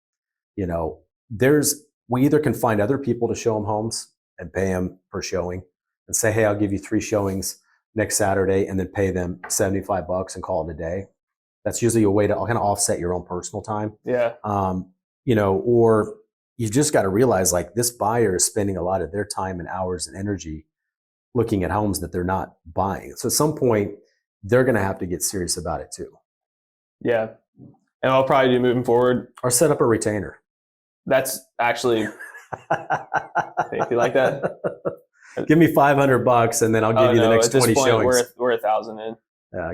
We either can find other people to show them homes and pay them per showing and say, hey, I'll give you 3 showings next Saturday, and then pay them $75 and call it a day. That's usually a way to kind of offset your own personal time. yeah, Or you just got to realize like this buyer is spending a lot of their time and hours and energy looking at homes that they're not buying. So at some point, they're going to have to get serious about it too. yeah. And I'll probably do moving forward. Or set up a retainer. That's actually, if you like that. Give me $500 and then I'll give you the next 20 showings. We're 1,000 in.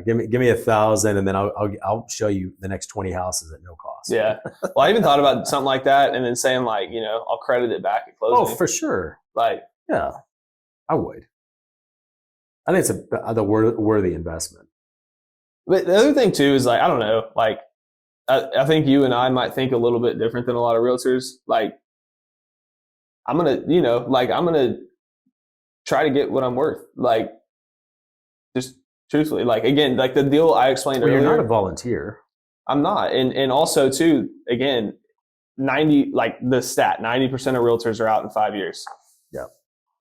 Give me 1,000 and then I'll show you the next 20 houses at no cost. Yeah. Well, I even thought about something like that and then saying like, I'll credit it back at closing. Oh, for sure. Like, yeah, I would. I think it's a worthy investment. But the other thing too is like, I don't know, like I think you and I might think a little bit different than a lot of realtors. Like I'm going to try to get what I'm worth. Like just truthfully, like again, like the deal I explained earlier. You're not a volunteer. I'm not. And also too, again, 90% of realtors are out in 5 years. Yeah.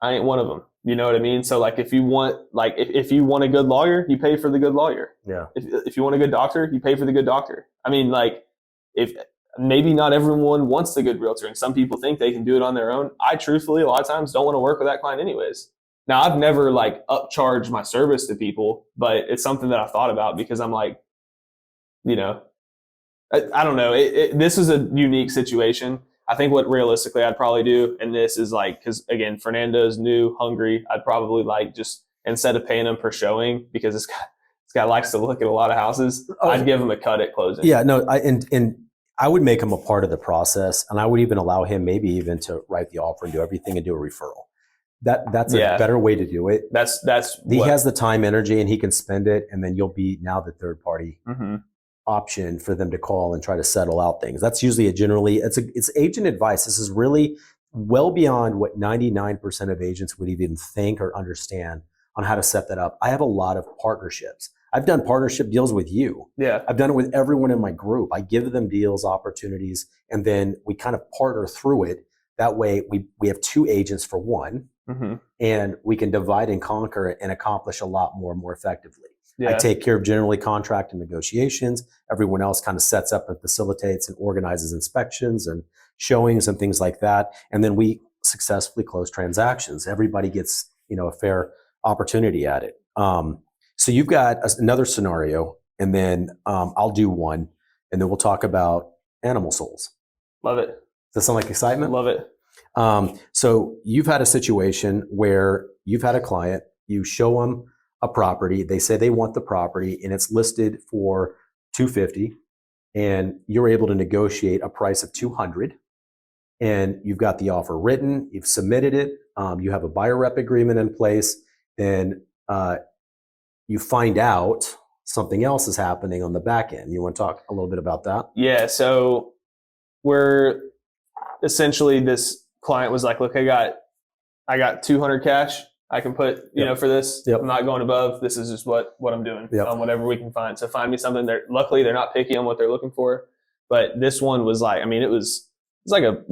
I ain't one of them. You know what I mean? So like if you want a good lawyer, you pay for the good lawyer. Yeah. If you want a good doctor, you pay for the good doctor. I mean, like if maybe not everyone wants the good realtor and some people think they can do it on their own. I truthfully a lot of times don't want to work with that client anyways. Now I've never like upcharged my service to people, but it's something that I've thought about because I'm like, I don't know. This is a unique situation. I think what realistically I'd probably do, and this is like, because again, Fernando's new, hungry. I'd probably like just instead of paying him per showing because this guy likes to look at a lot of houses. I'd give him a cut at closing. Yeah, no, and I would make him a part of the process, and I would even allow him maybe even to write the offer and do everything and do a referral. That's a better way to do it. He has the time, energy, and he can spend it, and then you'll be now the third party. Mm-hmm. Option for them to call and try to settle out things. That's usually it's agent advice. This is really well beyond what 99% of agents would even think or understand on how to set that up. I have a lot of partnerships. I've done partnership deals with you. Yeah. I've done it with everyone in my group. I give them deals, opportunities, and then we kind of partner through it. That way we have 2 agents for one, mm-hmm. and we can divide and conquer and accomplish a lot more effectively. Yeah. I take care of generally contract and negotiations. Everyone else kind of sets up and facilitates and organizes inspections and showings and things like that. And then we successfully close transactions. Everybody gets, a fair opportunity at it. So you've got another scenario, and then I'll do one, and then we'll talk about animal souls. Love it. Does that sound like excitement? Love it. So you've had a situation where you've had a client, you show them a property, they say they want the property, and it's listed for $250, and you're able to negotiate a price of $200, and you've got the offer written, you've submitted it, you have a buyer rep agreement in place, then you find out something else is happening on the back end. You want to talk a little bit about that? Yeah. So we're essentially, this client was like, look, I got 200 cash I can put, for this. Yep. I'm not going above. This is just what I'm doing. Yep. Whatever we can find. So find me something. Luckily they're not picky on what they're looking for, but this one was like, it was like a,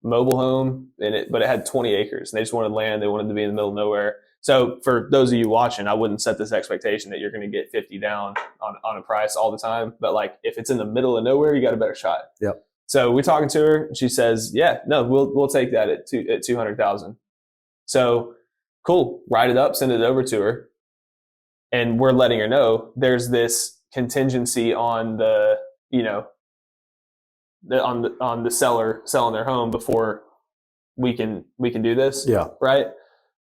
mobile home, but it had 20 acres, and they just wanted land. They wanted to be in the middle of nowhere. So for those of you watching, I wouldn't set this expectation that you're going to get 50 down on a price all the time. But like, if it's in the middle of nowhere, you got a better shot. Yep. So we're talking to her, and she says, "Yeah, no, we'll take that at 200,000." So cool, write it up, send it over to her, and we're letting her know there's this contingency on the on the seller selling their home before we can do this. Yeah. Right.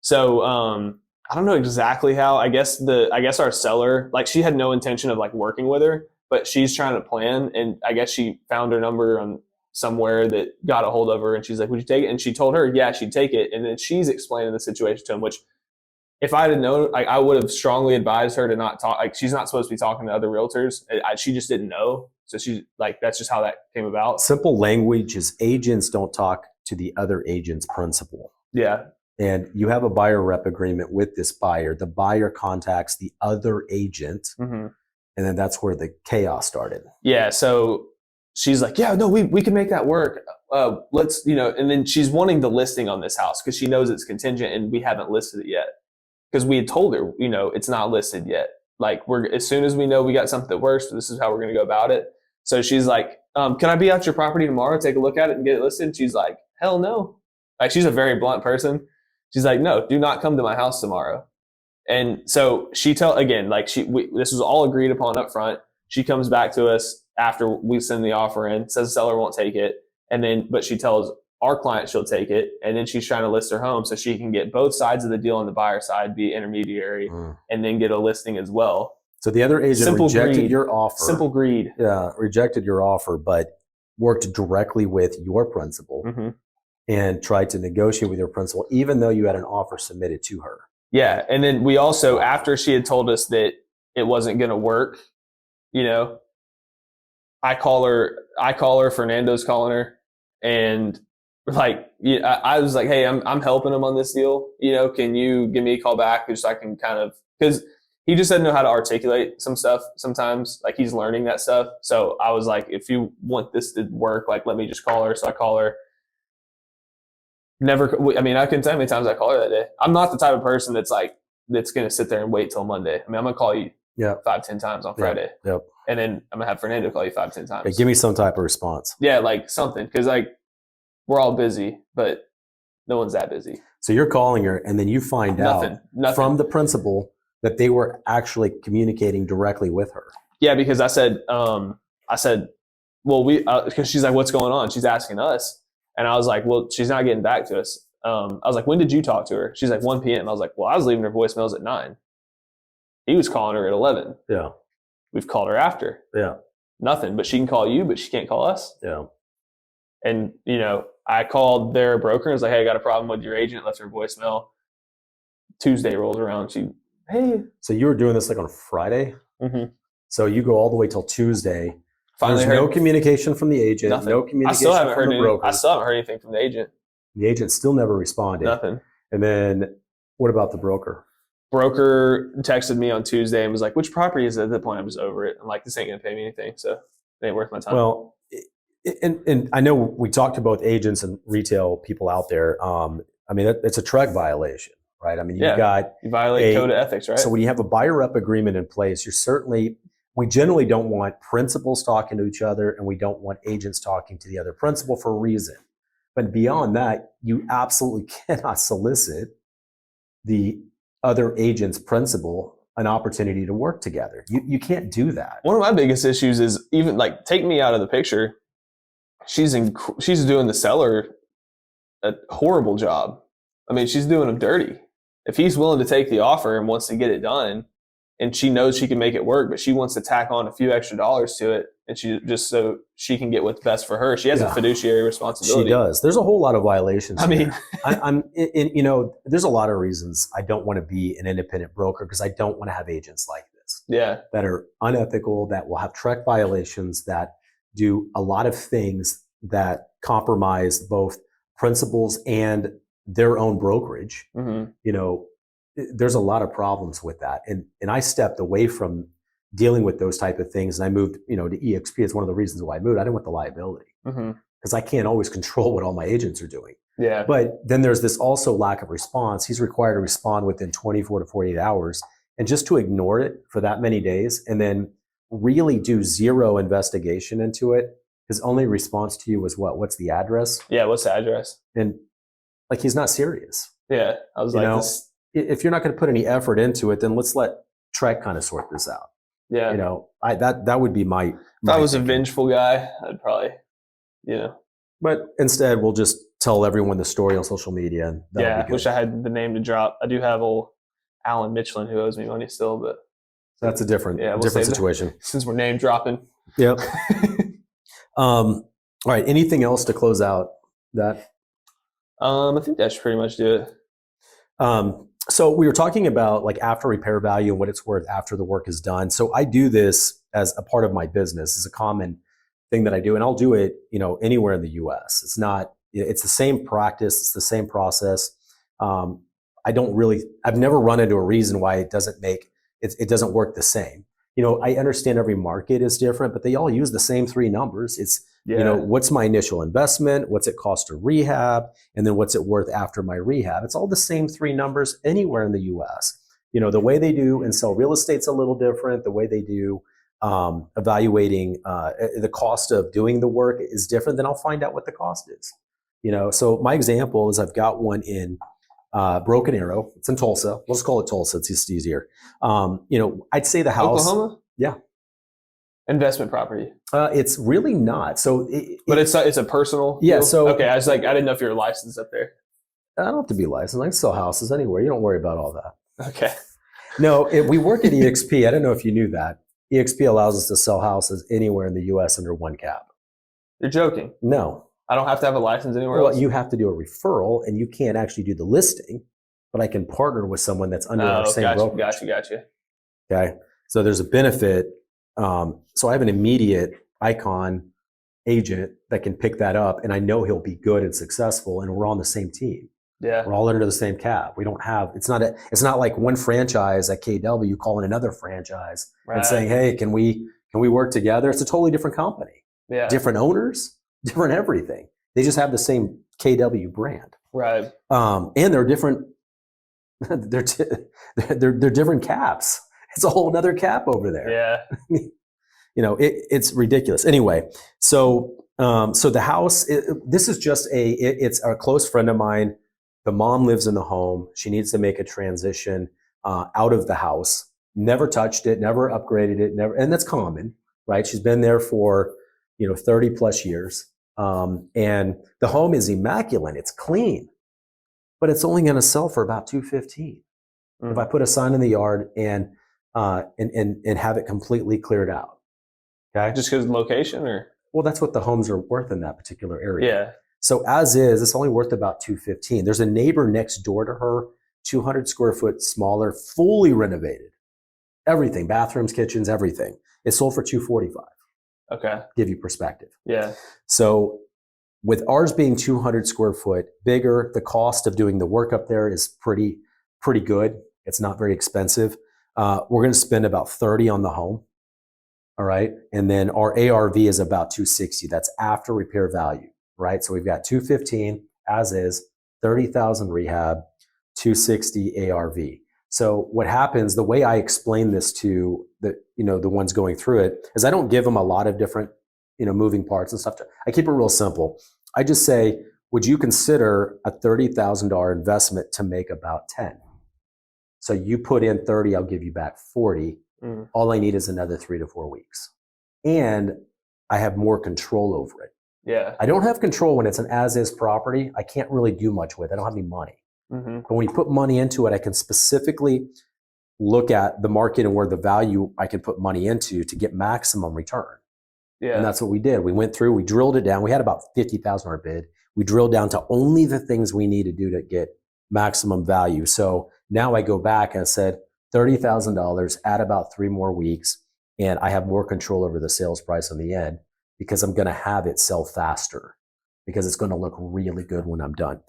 So I don't know exactly how. I guess our seller, like, she had no intention of like working with her, but she's trying to plan, and I guess she found her number on somewhere that got a hold of her, and she's like, "Would you take it?" And she told her, yeah, she'd take it. And then she's explaining the situation to him, which, if I had known, like, I would have strongly advised her to not talk. Like, she's not supposed to be talking to other realtors. She just didn't know. So she's like, that's just how that came about. Simple language is agents don't talk to the other agent's principal. Yeah. And you have a buyer rep agreement with this buyer. The buyer contacts the other agent, Mm-hmm. and then that's where the chaos started. Yeah. So she's like, yeah, no, we can make that work. Let's, and then she's wanting the listing on this house because she knows it's contingent and we haven't listed it yet. Because we had told her, it's not listed yet. Like, as soon as we know we got something that works, this is how we're going to go about it. So she's like, can I be at your property tomorrow, take a look at it and get it listed? She's like, hell no. Like, she's a very blunt person. She's like, no, do not come to my house tomorrow. And so this was all agreed upon up front. She comes back to us after we send the offer in, says the seller won't take it. But she tells our client she'll take it. And then she's trying to list her home so she can get both sides of the deal on the buyer side, be intermediary, and then get a listing as well. So the other agent rejected your offer. Simple greed. Yeah, rejected your offer, but worked directly with your principal. Mm-hmm. And tried to negotiate with your principal, even though you had an offer submitted to her. Yeah. And then we also, after she had told us that it wasn't going to work, I call her, Fernando's calling her, and like, I was like, hey, I'm helping him on this deal. Can you give me a call back just so I can because he just doesn't know how to articulate some stuff sometimes. Like, he's learning that stuff. So I was like, if you want this to work, like, let me just call her. So I call her. Never. I couldn't tell how many times I call her that day. I'm not the type of person that's going to sit there and wait till Monday. I'm going to call you 5-10 times on Friday. Yep. And then I'm going to have Fernando call you 5-10 times. Yeah, give me some type of response. Yeah, like something. Because we're all busy, but no one's that busy. So you're calling her, and then you find out from the principal that they were actually communicating directly with her. Yeah, because I said, well, because she's like, what's going on? She's asking us. And I was like, well, she's not getting back to us. I was like, when did you talk to her? She's like, 1 p.m. I was like, well, I was leaving her voicemails at 9. He was calling her at 11. Yeah. We've called her after. Yeah. Nothing, but she can call you, but she can't call us. Yeah. And, I called their broker and was like, hey, I got a problem with your agent. Left her voicemail. Tuesday rolls around. Hey. So you were doing this like on a Friday? Mm-hmm. So you go all the way till Tuesday. Finally, there's no communication from the agent. Nothing. No communication I still haven't from the broker. I still haven't heard anything from the agent. The agent still never responded. Nothing. And then what about the broker? Broker texted me on Tuesday and was like, which property is it? At that point, I was over it. I'm like, this ain't going to pay me anything. So it ain't worth my time. Well, and I know we talked to both agents and retail people out there. It's a TREG violation, right? You violate code of ethics, right? So when you have a buyer rep agreement in place, we generally don't want principals talking to each other, and we don't want agents talking to the other principal for a reason. But beyond that, you absolutely cannot solicit the other agent's principal an opportunity to work together. You can't do that. One of my biggest issues is even like take me out of the picture. She's doing the seller a horrible job. I mean, she's doing him dirty. If he's willing to take the offer and wants to get it done, and she knows she can make it work, but she wants to tack on a few extra dollars to it, and she just so she can get what's best for her. She has a fiduciary responsibility. She does. There's a whole lot of violations. I mean, there's a lot of reasons I don't want to be an independent broker because I don't want to have agents like this. Yeah. That are unethical, that will have TREC violations, that do a lot of things that compromise both principals and their own brokerage. Mm-hmm. There's a lot of problems with that. And I stepped away from dealing with those type of things. And I moved, to EXP. It's one of the reasons why I moved. I didn't want the liability because I can't always control what all my agents are doing. Yeah. But then there's this also lack of response. He's required to respond within 24 to 48 hours. And just to ignore it for that many days and then really do zero investigation into it, his only response to you was what? What's the address? Yeah, what's the address? And he's not serious. Yeah. I was this. If you're not going to put any effort into it, then let's let TREC kind of sort this out. Yeah. That would be my if I was thinking. A vengeful guy, I'd probably, But instead, we'll just tell everyone the story on social media. And I wish I had the name to drop. I do have old Alan Michelin who owes me money still, but that's a different situation. Since we're name dropping. Yep. All right. Anything else to close out that? I think that should pretty much do it. So we were talking about like after repair value and what it's worth after the work is done. So I do this as a part of my business. It's a common thing that I do, and I'll do it, anywhere in the U.S. It's the same practice. It's the same process. I've never run into a reason why it doesn't work the same. I understand every market is different, but they all use the same three numbers. It's, what's my initial investment? What's it cost to rehab? And then what's it worth after my rehab? It's all the same three numbers anywhere in the US. The way they do and sell real estate's a little different. The way they do evaluating the cost of doing the work is different. Then I'll find out what the cost is. So my example is I've got one in Broken Arrow. It's in Tulsa. We'll just call it Tulsa. It's just easier. I'd say the house. Oklahoma? Yeah. Investment property. It's really not. So, but it's a personal. Yeah. Deal? So okay, I didn't know if you were licensed up there. I don't have to be licensed. I can sell houses anywhere. You don't worry about all that. Okay. No, we work at EXP. I don't know if you knew that. EXP allows us to sell houses anywhere in the U.S. under one cap. You're joking. No. I don't have to have a license anywhere else? You have to do a referral, and you can't actually do the listing, but I can partner with someone that's under our same brokerage. Gotcha. Okay. So there's a benefit. So I have an immediate Icon agent that can pick that up, and I know he'll be good and successful, and we're on the same team. Yeah. We're all under the same cap. We don't have, it's not like one franchise at KW calling another franchise and saying, hey, can we work together? It's a totally different company. Yeah. Different owners, different everything. They just have the same KW brand. Right. And they're different. They're different caps. It's a whole other cap over there. Yeah. It's ridiculous. Anyway, so the house, this is just it's a close friend of mine. The mom lives in the home. She needs to make a transition out of the house. Never touched it, never upgraded it, and that's common, right? She's been there for 30 plus years. And the home is immaculate. It's clean, but it's only going to sell for about $215 if I put a sign in the yard and have it completely cleared out. Okay. Just because of location, or? Well, that's what the homes are worth in that particular area. Yeah. So as is, it's only worth about $215. There's a neighbor next door to her, 200 square foot smaller, fully renovated. Everything, bathrooms, kitchens, everything. It sold for $245. Okay. Give you perspective. Yeah. So with ours being 200 square foot bigger, the cost of doing the work up there is pretty good. It's not very expensive. We're going to spend about $30 on the home. All right. And then our ARV is about $260. That's after repair value, right? So we've got $215 as is, $30,000 rehab, $260 ARV. So what happens, the way I explain this to the ones going through it, is I don't give them a lot of different, moving parts and stuff. I keep it real simple. I just say, would you consider a $30,000 investment to make about 10? So you put in 30, I'll give you back 40. Mm. All I need is another 3 to 4 weeks. And I have more control over it. Yeah. I don't have control when it's an as-is property. I can't really do much with it. I don't have any money. Mm-hmm. But when you put money into it, I can specifically look at the market and where the value I can put money into to get maximum return. Yeah. And that's what we did. We went through, we drilled it down. We had about 50,000 our bid. We drilled down to only the things we need to do to get maximum value. So now I go back and I said, $30,000, add about 3 more weeks, and I have more control over the sales price on the end because I'm going to have it sell faster because it's going to look really good when I'm done.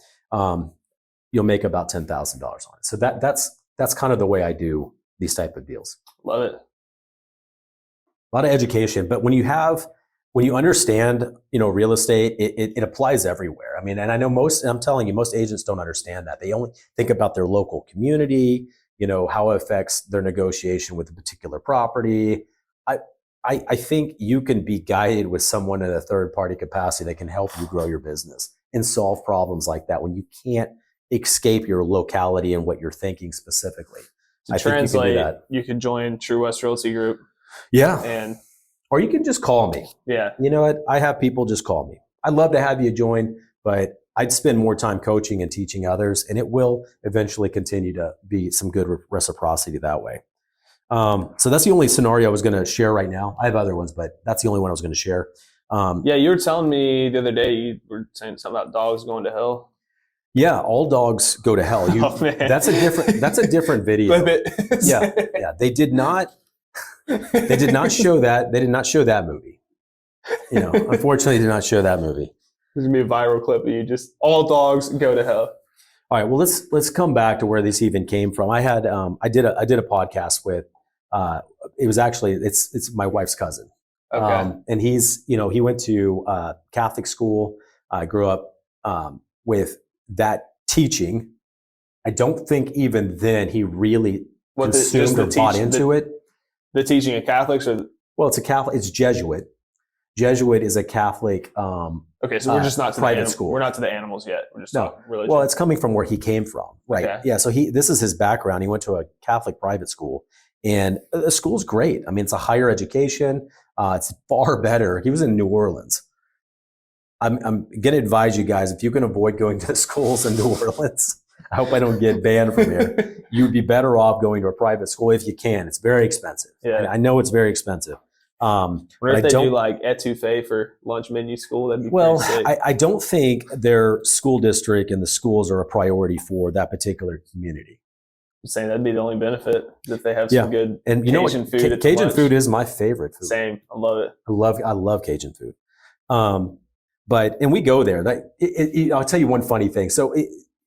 You'll make about $10,000 on it. So that's kind of the way I do these type of deals. Love it. A lot of education, but when you understand, real estate, it applies everywhere. I mean, and I know I'm telling you, most agents don't understand that. They only think about their local community, how it affects their negotiation with a particular property. I think you can be guided with someone in a third party capacity that can help you grow your business and solve problems like that when you can't escape your locality and what you're thinking specifically. To translate, you could join True West Realty Group. Yeah. Or you can just call me. Yeah. You know what? I have people just call me. I'd love to have you join, but I'd spend more time coaching and teaching others, and it will eventually continue to be some good reciprocity that way. So that's the only scenario I was going to share right now. I have other ones, but that's the only one I was going to share. Yeah, you were telling me the other day, you were saying something about dogs going to hell. Yeah, all dogs go to hell. Oh, man. That's a different video. yeah. They did not show that. They did not show that movie. Unfortunately, they did not show that movie. There's gonna be a viral clip of you just all dogs go to hell. All right. Well, let's come back to where this even came from. I did a podcast with. It was actually it's my wife's cousin. Okay. And he's he went to Catholic school. I grew up with that teaching. I don't think even then he really consumed or bought into it. The teaching of Catholics, or it's Jesuit. Jesuit is a Catholic. Okay, so we're just not to private school. We're not to the animals yet. We're just talking religion. Well, it's coming from where he came from, right? Okay. Yeah. So this is his background. He went to a Catholic private school, and the school's great. I mean, it's a higher education. It's far better. He was in New Orleans. I'm going to advise you guys, if you can avoid going to schools in New Orleans, I hope I don't get banned from here. You'd be better off going to a private school if you can. It's very expensive. Yeah. I know it's very expensive. What if they do like etouffee for lunch menu school? That'd be sick. I don't think their school district and the schools are a priority for that particular community. I'm saying that'd be the only benefit if they have some good and Cajun food. At Cajun food is my favorite food. Same, I love it. I love Cajun food. And we go there. I'll tell you one funny thing. So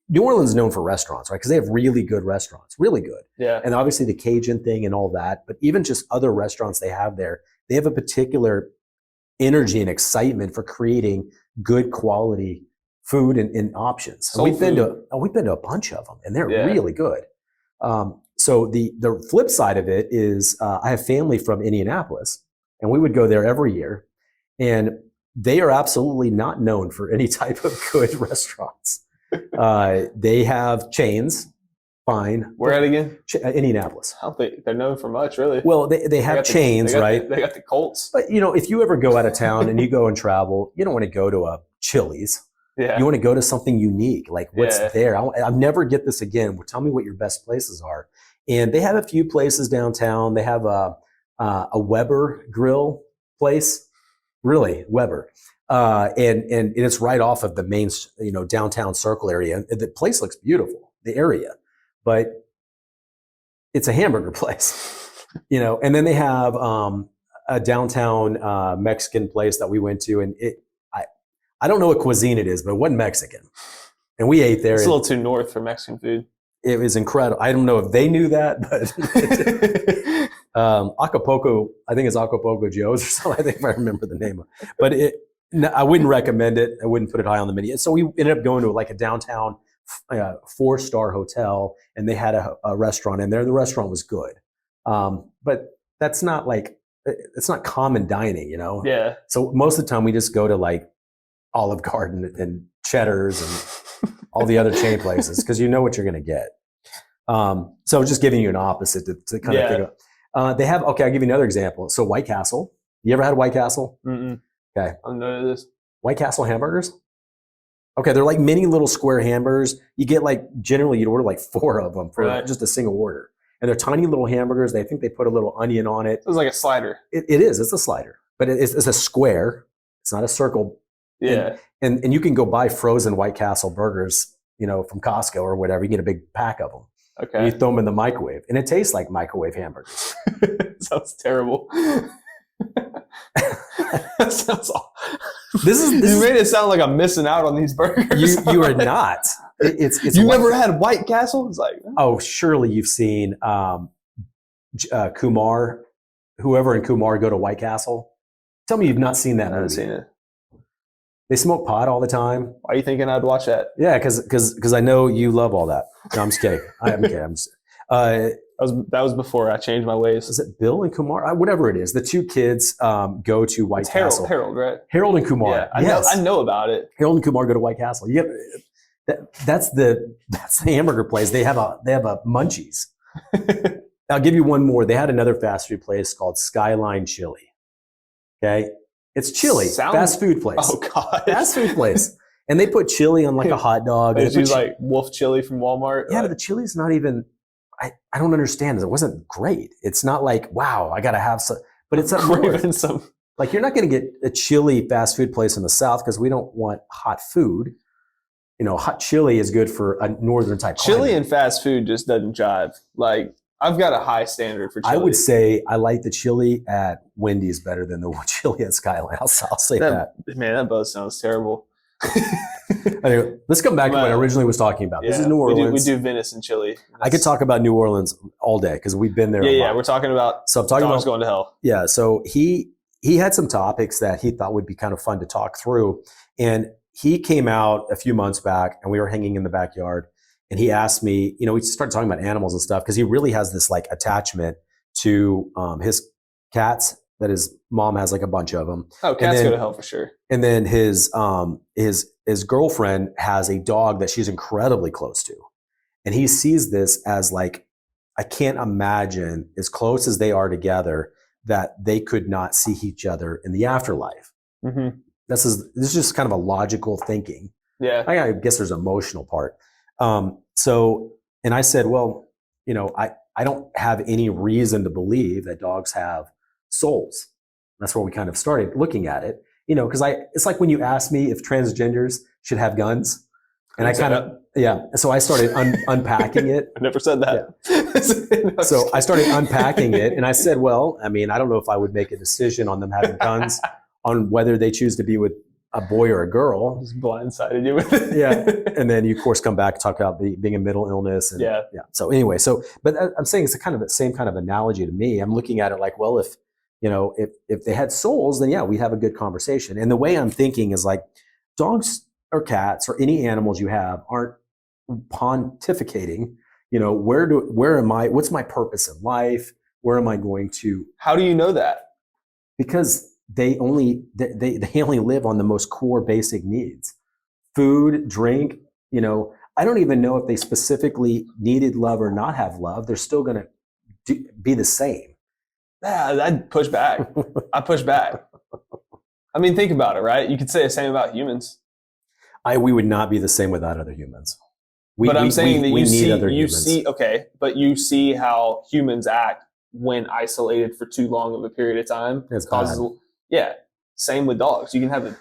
New Orleans is known for restaurants, right? Because they have really good restaurants, really good. Yeah. And obviously the Cajun thing and all that, but even just other restaurants they have there, they have a particular energy and excitement for creating good quality food and options. And we've been to a bunch of them, and they're really good. So the flip side of it is I have family from Indianapolis, and we would go there every year, and they are absolutely not known for any type of good restaurants. They have chains. Fine. Where at again? Indianapolis. I don't think they're known for much, really. Well, they have chains, right? They got the Colts. But if you ever go out of town and you go and travel, you don't want to go to a Chili's. Yeah. You want to go to something unique, like what's there. I'll never get this again. Well, tell me what your best places are. And they have a few places downtown. They have a Weber grill place, really Weber, and it's right off of the main downtown Circle area. The place looks beautiful, the area, but it's a hamburger place, And then they have a downtown Mexican place that we went to, and I don't know what cuisine it is, but it wasn't Mexican. And we ate there. It's a little too north for Mexican food. It was incredible. I don't know if they knew that, but Acapulco, I think it's Acapulco Joe's or something. I think if I remember the name. But I wouldn't recommend it. I wouldn't put it high on the menu. So we ended up going to like a downtown 4-star hotel, and they had a restaurant in there. The restaurant was good. But that's not it's not common dining, Yeah. So most of the time we just go to like Olive Garden and Cheddar's and all the other chain places because you know what you're going to get. So just giving you an opposite to kind of think of. They have, okay, I'll give you another example. So White Castle. You ever had White Castle? Mm-mm. Okay. I'm none of this. White Castle hamburgers? Okay, they're like mini little square hamburgers. You get like, generally you'd order like 4 of them for just a single order. And they're tiny little hamburgers. They think they put a little onion on it. It was like a slider. It is. It's a slider. But it's a square. It's not a circle. Yeah. And you can go buy frozen White Castle burgers, from Costco or whatever. You get a big pack of them. Okay. And you throw them in the microwave. And it tastes like microwave hamburgers. Sounds terrible. That sounds awful. You made it sound like I'm missing out on these burgers. You are not. It's you never had White Castle? It's like, oh, surely you've seen Kumar, whoever in Kumar go to White Castle. Tell me you've not seen that I haven't movie. seen it. They smoke pot all the time. Why are you thinking I'd watch that? Yeah, because I know you love all that. No, I'm just kidding. I'm kidding. That was before I changed my ways. Is it Bill and Kumar? Whatever it is. The 2 kids go to White Castle. Harold, right? Harold and Kumar. Yeah, I know about it. Harold and Kumar go to White Castle. That's the hamburger place. They have a Munchies. I'll give you one more. They had another fast food place called Skyline Chili. Okay, it's chili. Fast food place. Oh God, fast food place. And they put chili on like a hot dog. They use like Wolf chili from Walmart. Yeah, but the chili's not even. I don't understand. It wasn't great. It's not like, wow, I got to have some. But it's not some. Like you're not going to get a chili fast food place in the South because we don't want hot food. Hot chili is good for a northern type chili climate. And fast food just doesn't jive. Like I've got a high standard for chili. I would say I like the chili at Wendy's better than the chili at Skyline. I'll say that. Man, that both sounds terrible. Anyway, let's come back to what I originally was talking about. This is New Orleans. We do venison chili. I could talk about New Orleans all day because we've been there. Yeah, we're talking about dogs going to hell. Yeah, so he had some topics that he thought would be kind of fun to talk through, and he came out a few months back, and we were hanging in the backyard, and he asked me, we started talking about animals and stuff because he really has this like attachment to his cats. That his mom has like a bunch of them. Oh, cats go to hell for sure. And then his girlfriend has a dog that she's incredibly close to. And he sees this as like, I can't imagine, as close as they are together, that they could not see each other in the afterlife. Mm-hmm. This is just kind of a logical thinking. Yeah. I guess there's an emotional part. And I said, well, I don't have any reason to believe that dogs have souls. That's where we kind of started looking at it, because it's like when you ask me if transgenders should have guns, and I kind of, so I started unpacking it. I never said that. Yeah. So I started unpacking it, and I said, well, I don't know if I would make a decision on them having guns on whether they choose to be with a boy or a girl. Just blindsided you with it. Yeah. And then you of course come back and talk about being a mental illness. And, yeah. So anyway, but I'm saying it's kind of the same kind of analogy to me. I'm looking at it like, well, if they had souls, then yeah, we'd have a good conversation. And the way I'm thinking is like dogs or cats or any animals you have aren't pontificating, where am I, what's my purpose in life? Where am I going to? How do you know that? Because they only live on the most core basic needs: food, drink. I don't even know if they specifically needed love or not have love. They're still going to be the same. Yeah, I'd push back. I push back. Think about it, right? You could say the same about humans. We would not be the same without other humans. I'm saying that you humans. see, okay, but you see how humans act when isolated for too long of a period of time. It's causes bad. Yeah. Same with dogs. You can have a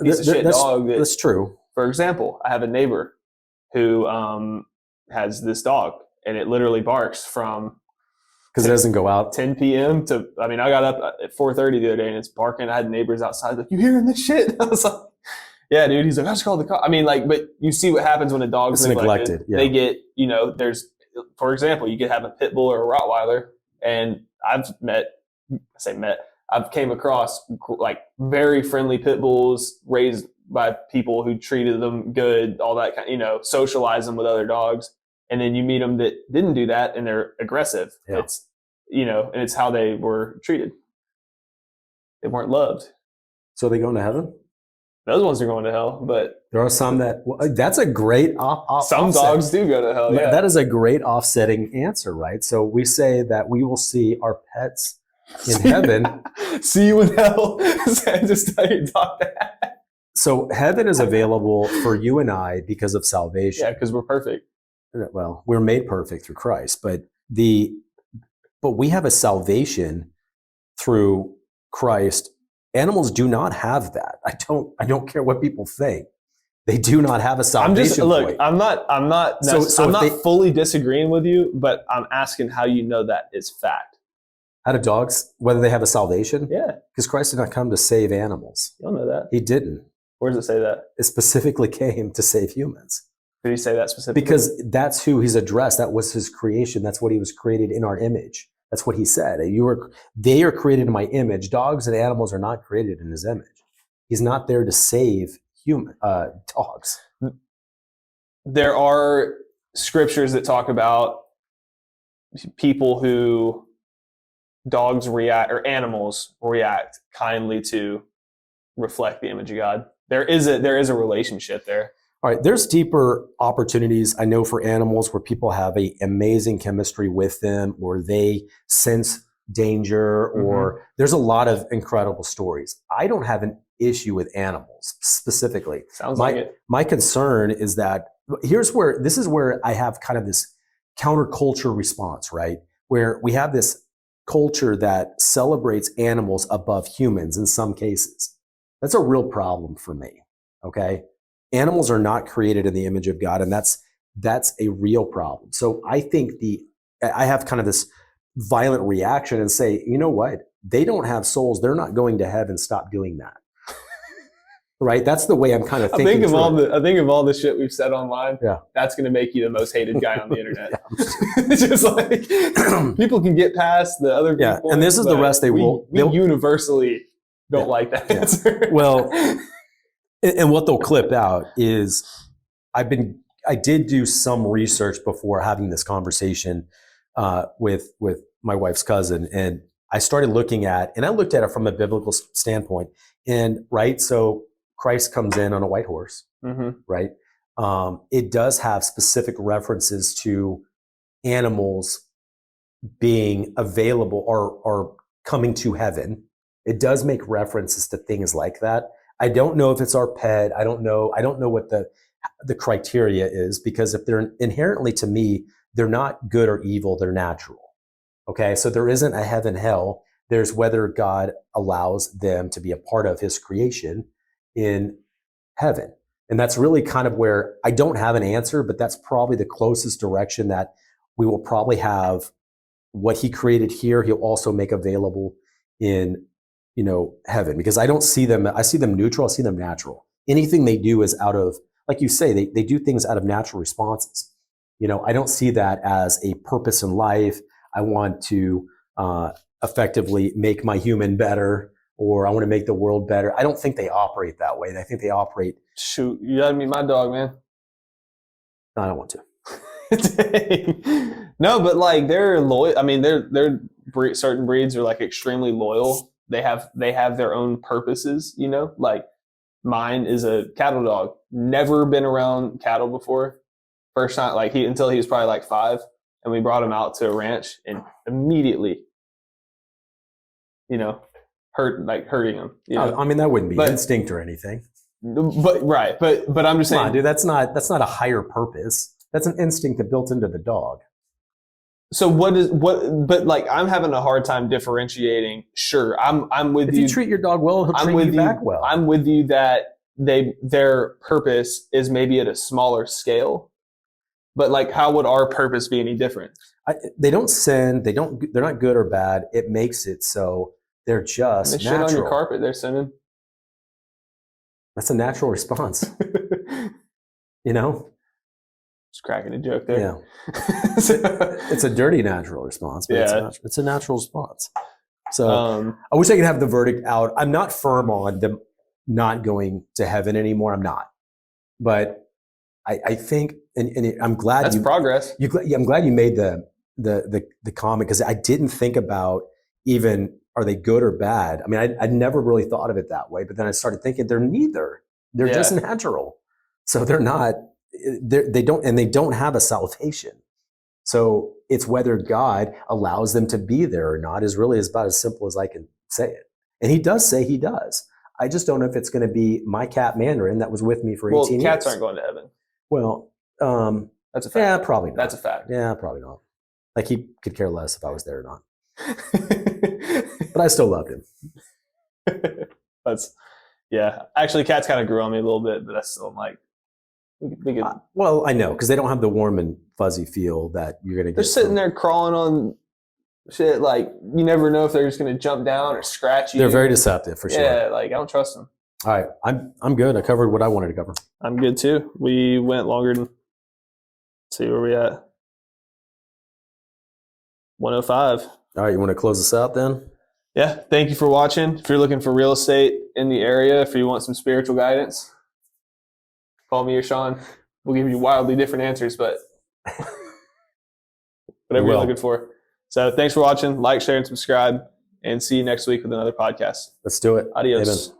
piece of shit dog. That's true. For example, I have a neighbor who has this dog, and it literally barks from because it doesn't go out 10 p.m. to. I got up at 4:30 the other day, and it's barking. I had neighbors outside like, "You hearing this shit?" I was like, "Yeah, dude." He's like, "I just called the cop." But you see what happens when a dog's neglected. Yeah. They get, there's, for example, you could have a pit bull or a Rottweiler, and I've came across like very friendly pit bulls raised by people who treated them good, all that kind, socialize them with other dogs. And then you meet them that didn't do that and they're aggressive. Yeah. It's, and it's how they were treated. They weren't loved. So are they going to heaven? Those ones are going to hell, but There are some that, well, that's a great some offset. dogs do go to hell. Yeah. That is a great offsetting answer, right? So we say that we will see our pets in heaven. See you in hell. Just tell your dog that. So heaven is available for you and I because of salvation. Yeah, because we're perfect. Well, we're made perfect through Christ, but we have a salvation through Christ. Animals do not have that. I don't care what people think. They do not have a salvation. I'm not fully disagreeing with you, but I'm asking how you know that is fact. How do dogs, whether they have a salvation? Yeah. Because Christ did not come to save animals. You don't know that. He didn't. Where does it say that? It specifically came to save humans. Did he say that specifically? Because that's who he's addressed. That was his creation. That's what he was created in our image. That's what he said. They are created in my image. Dogs and animals are not created in his image. He's not there to save dogs. There are scriptures that talk about people who dogs react or animals react kindly to reflect the image of God. There is a relationship there. All right, there's deeper opportunities, I know, for animals where people have an amazing chemistry with them, or they sense danger, or there's a lot of incredible stories. I don't have an issue with animals specifically. Sounds like it. My concern is that this is where I have kind of this counterculture response, right? Where we have this culture that celebrates animals above humans in some cases. That's a real problem for me, okay? Animals are not created in the image of God, and that's a real problem. So I think I have kind of this violent reaction and say, you know what? They don't have souls. They're not going to heaven. Stop doing that. Right? That's the way I'm kind of thinking. I think of all the shit we've said online. Yeah. That's going to make you the most hated guy on the internet. It's just like people can get past the other people. Yeah, and this is the rest we universally don't like that answer. Well, and what they'll clip out is I did do some research before having this conversation with my wife's cousin, and I started looking at it from a biblical standpoint. And right, so Christ comes in on a white horse, right? It does have specific references to animals being available or coming to heaven. It does make references to things like that. I don't know if it's our pet. I don't know what the criteria is, because if they're inherently, to me, they're not good or evil, they're natural. Okay, so there isn't a heaven, hell. There's whether God allows them to be a part of his creation in heaven. And that's really kind of where I don't have an answer, but that's probably the closest direction that we will probably have. What he created here, he'll also make available in heaven, because I don't see them, I see them neutral, I see them natural. Anything they do is out of, like you say, they do things out of natural responses. I don't see that as a purpose in life. I want to effectively make my human better, or I want to make the world better. I don't think they operate that way. I think they operate. Shoot, you gotta meet my dog, man. No, I don't want to. No, but like they're loyal. I mean, certain breeds are like extremely loyal. They have their own purposes, like mine is a cattle dog. Never been around cattle before. First time, until he was probably like 5, and we brought him out to a ranch, and immediately, hurting him. I mean, that wouldn't be instinct or anything. But right, but I'm just saying, come on, dude, that's not a higher purpose. That's an instinct that built into the dog. So but like I'm having a hard time differentiating. Sure, I'm with you. If you treat your dog well, he'll treat you back well. I'm with you that their purpose is maybe at a smaller scale, but like how would our purpose be any different? They don't sin. They're not good or bad. It makes it so they're just they natural. Shit on your carpet, they're sinning. That's a natural response. Just cracking a joke there. Yeah. It's a dirty natural response, but it's a natural response. So I wish I could have the verdict out. I'm not firm on them not going to heaven anymore. I'm not. But I think, and I'm glad that's progress. I'm glad you made the comment, because I didn't think about even, are they good or bad? I mean, I never really thought of it that way, but then I started thinking they're neither. They're Yeah. just natural. So they're not, they don't have a salvation. So it's whether God allows them to be there or not is really about as simple as I can say it. And he does say he does. I just don't know if it's going to be my cat Mandarin that was with me for 18 years. Cats aren't going to heaven. Well, That's a fact. yeah, probably not. That's a fact. Yeah, probably not. Like he could care less if I was there or not. But I still loved him. Yeah. Actually, cats kind of grew on me a little bit, but I still am like, we could, Well, I know because they don't have the warm and fuzzy feel that you're going to get. they're sitting there crawling on shit. Like, you never know if they're just going to jump down or scratch you. They're very deceptive for sure. Yeah, like I don't trust them. All right, I'm good. I covered what I wanted to cover. I'm good too. We went longer than. Let's see where we at. 105. All right, you want to close this out then? Yeah. Thank you for watching. If you're looking for real estate in the area, if you want some spiritual guidance, call me or Sean. We'll give you wildly different answers, but whatever you're looking for. So thanks for watching. Like, share, and subscribe. And see you next week with another podcast. Let's do it. Adios. Amen.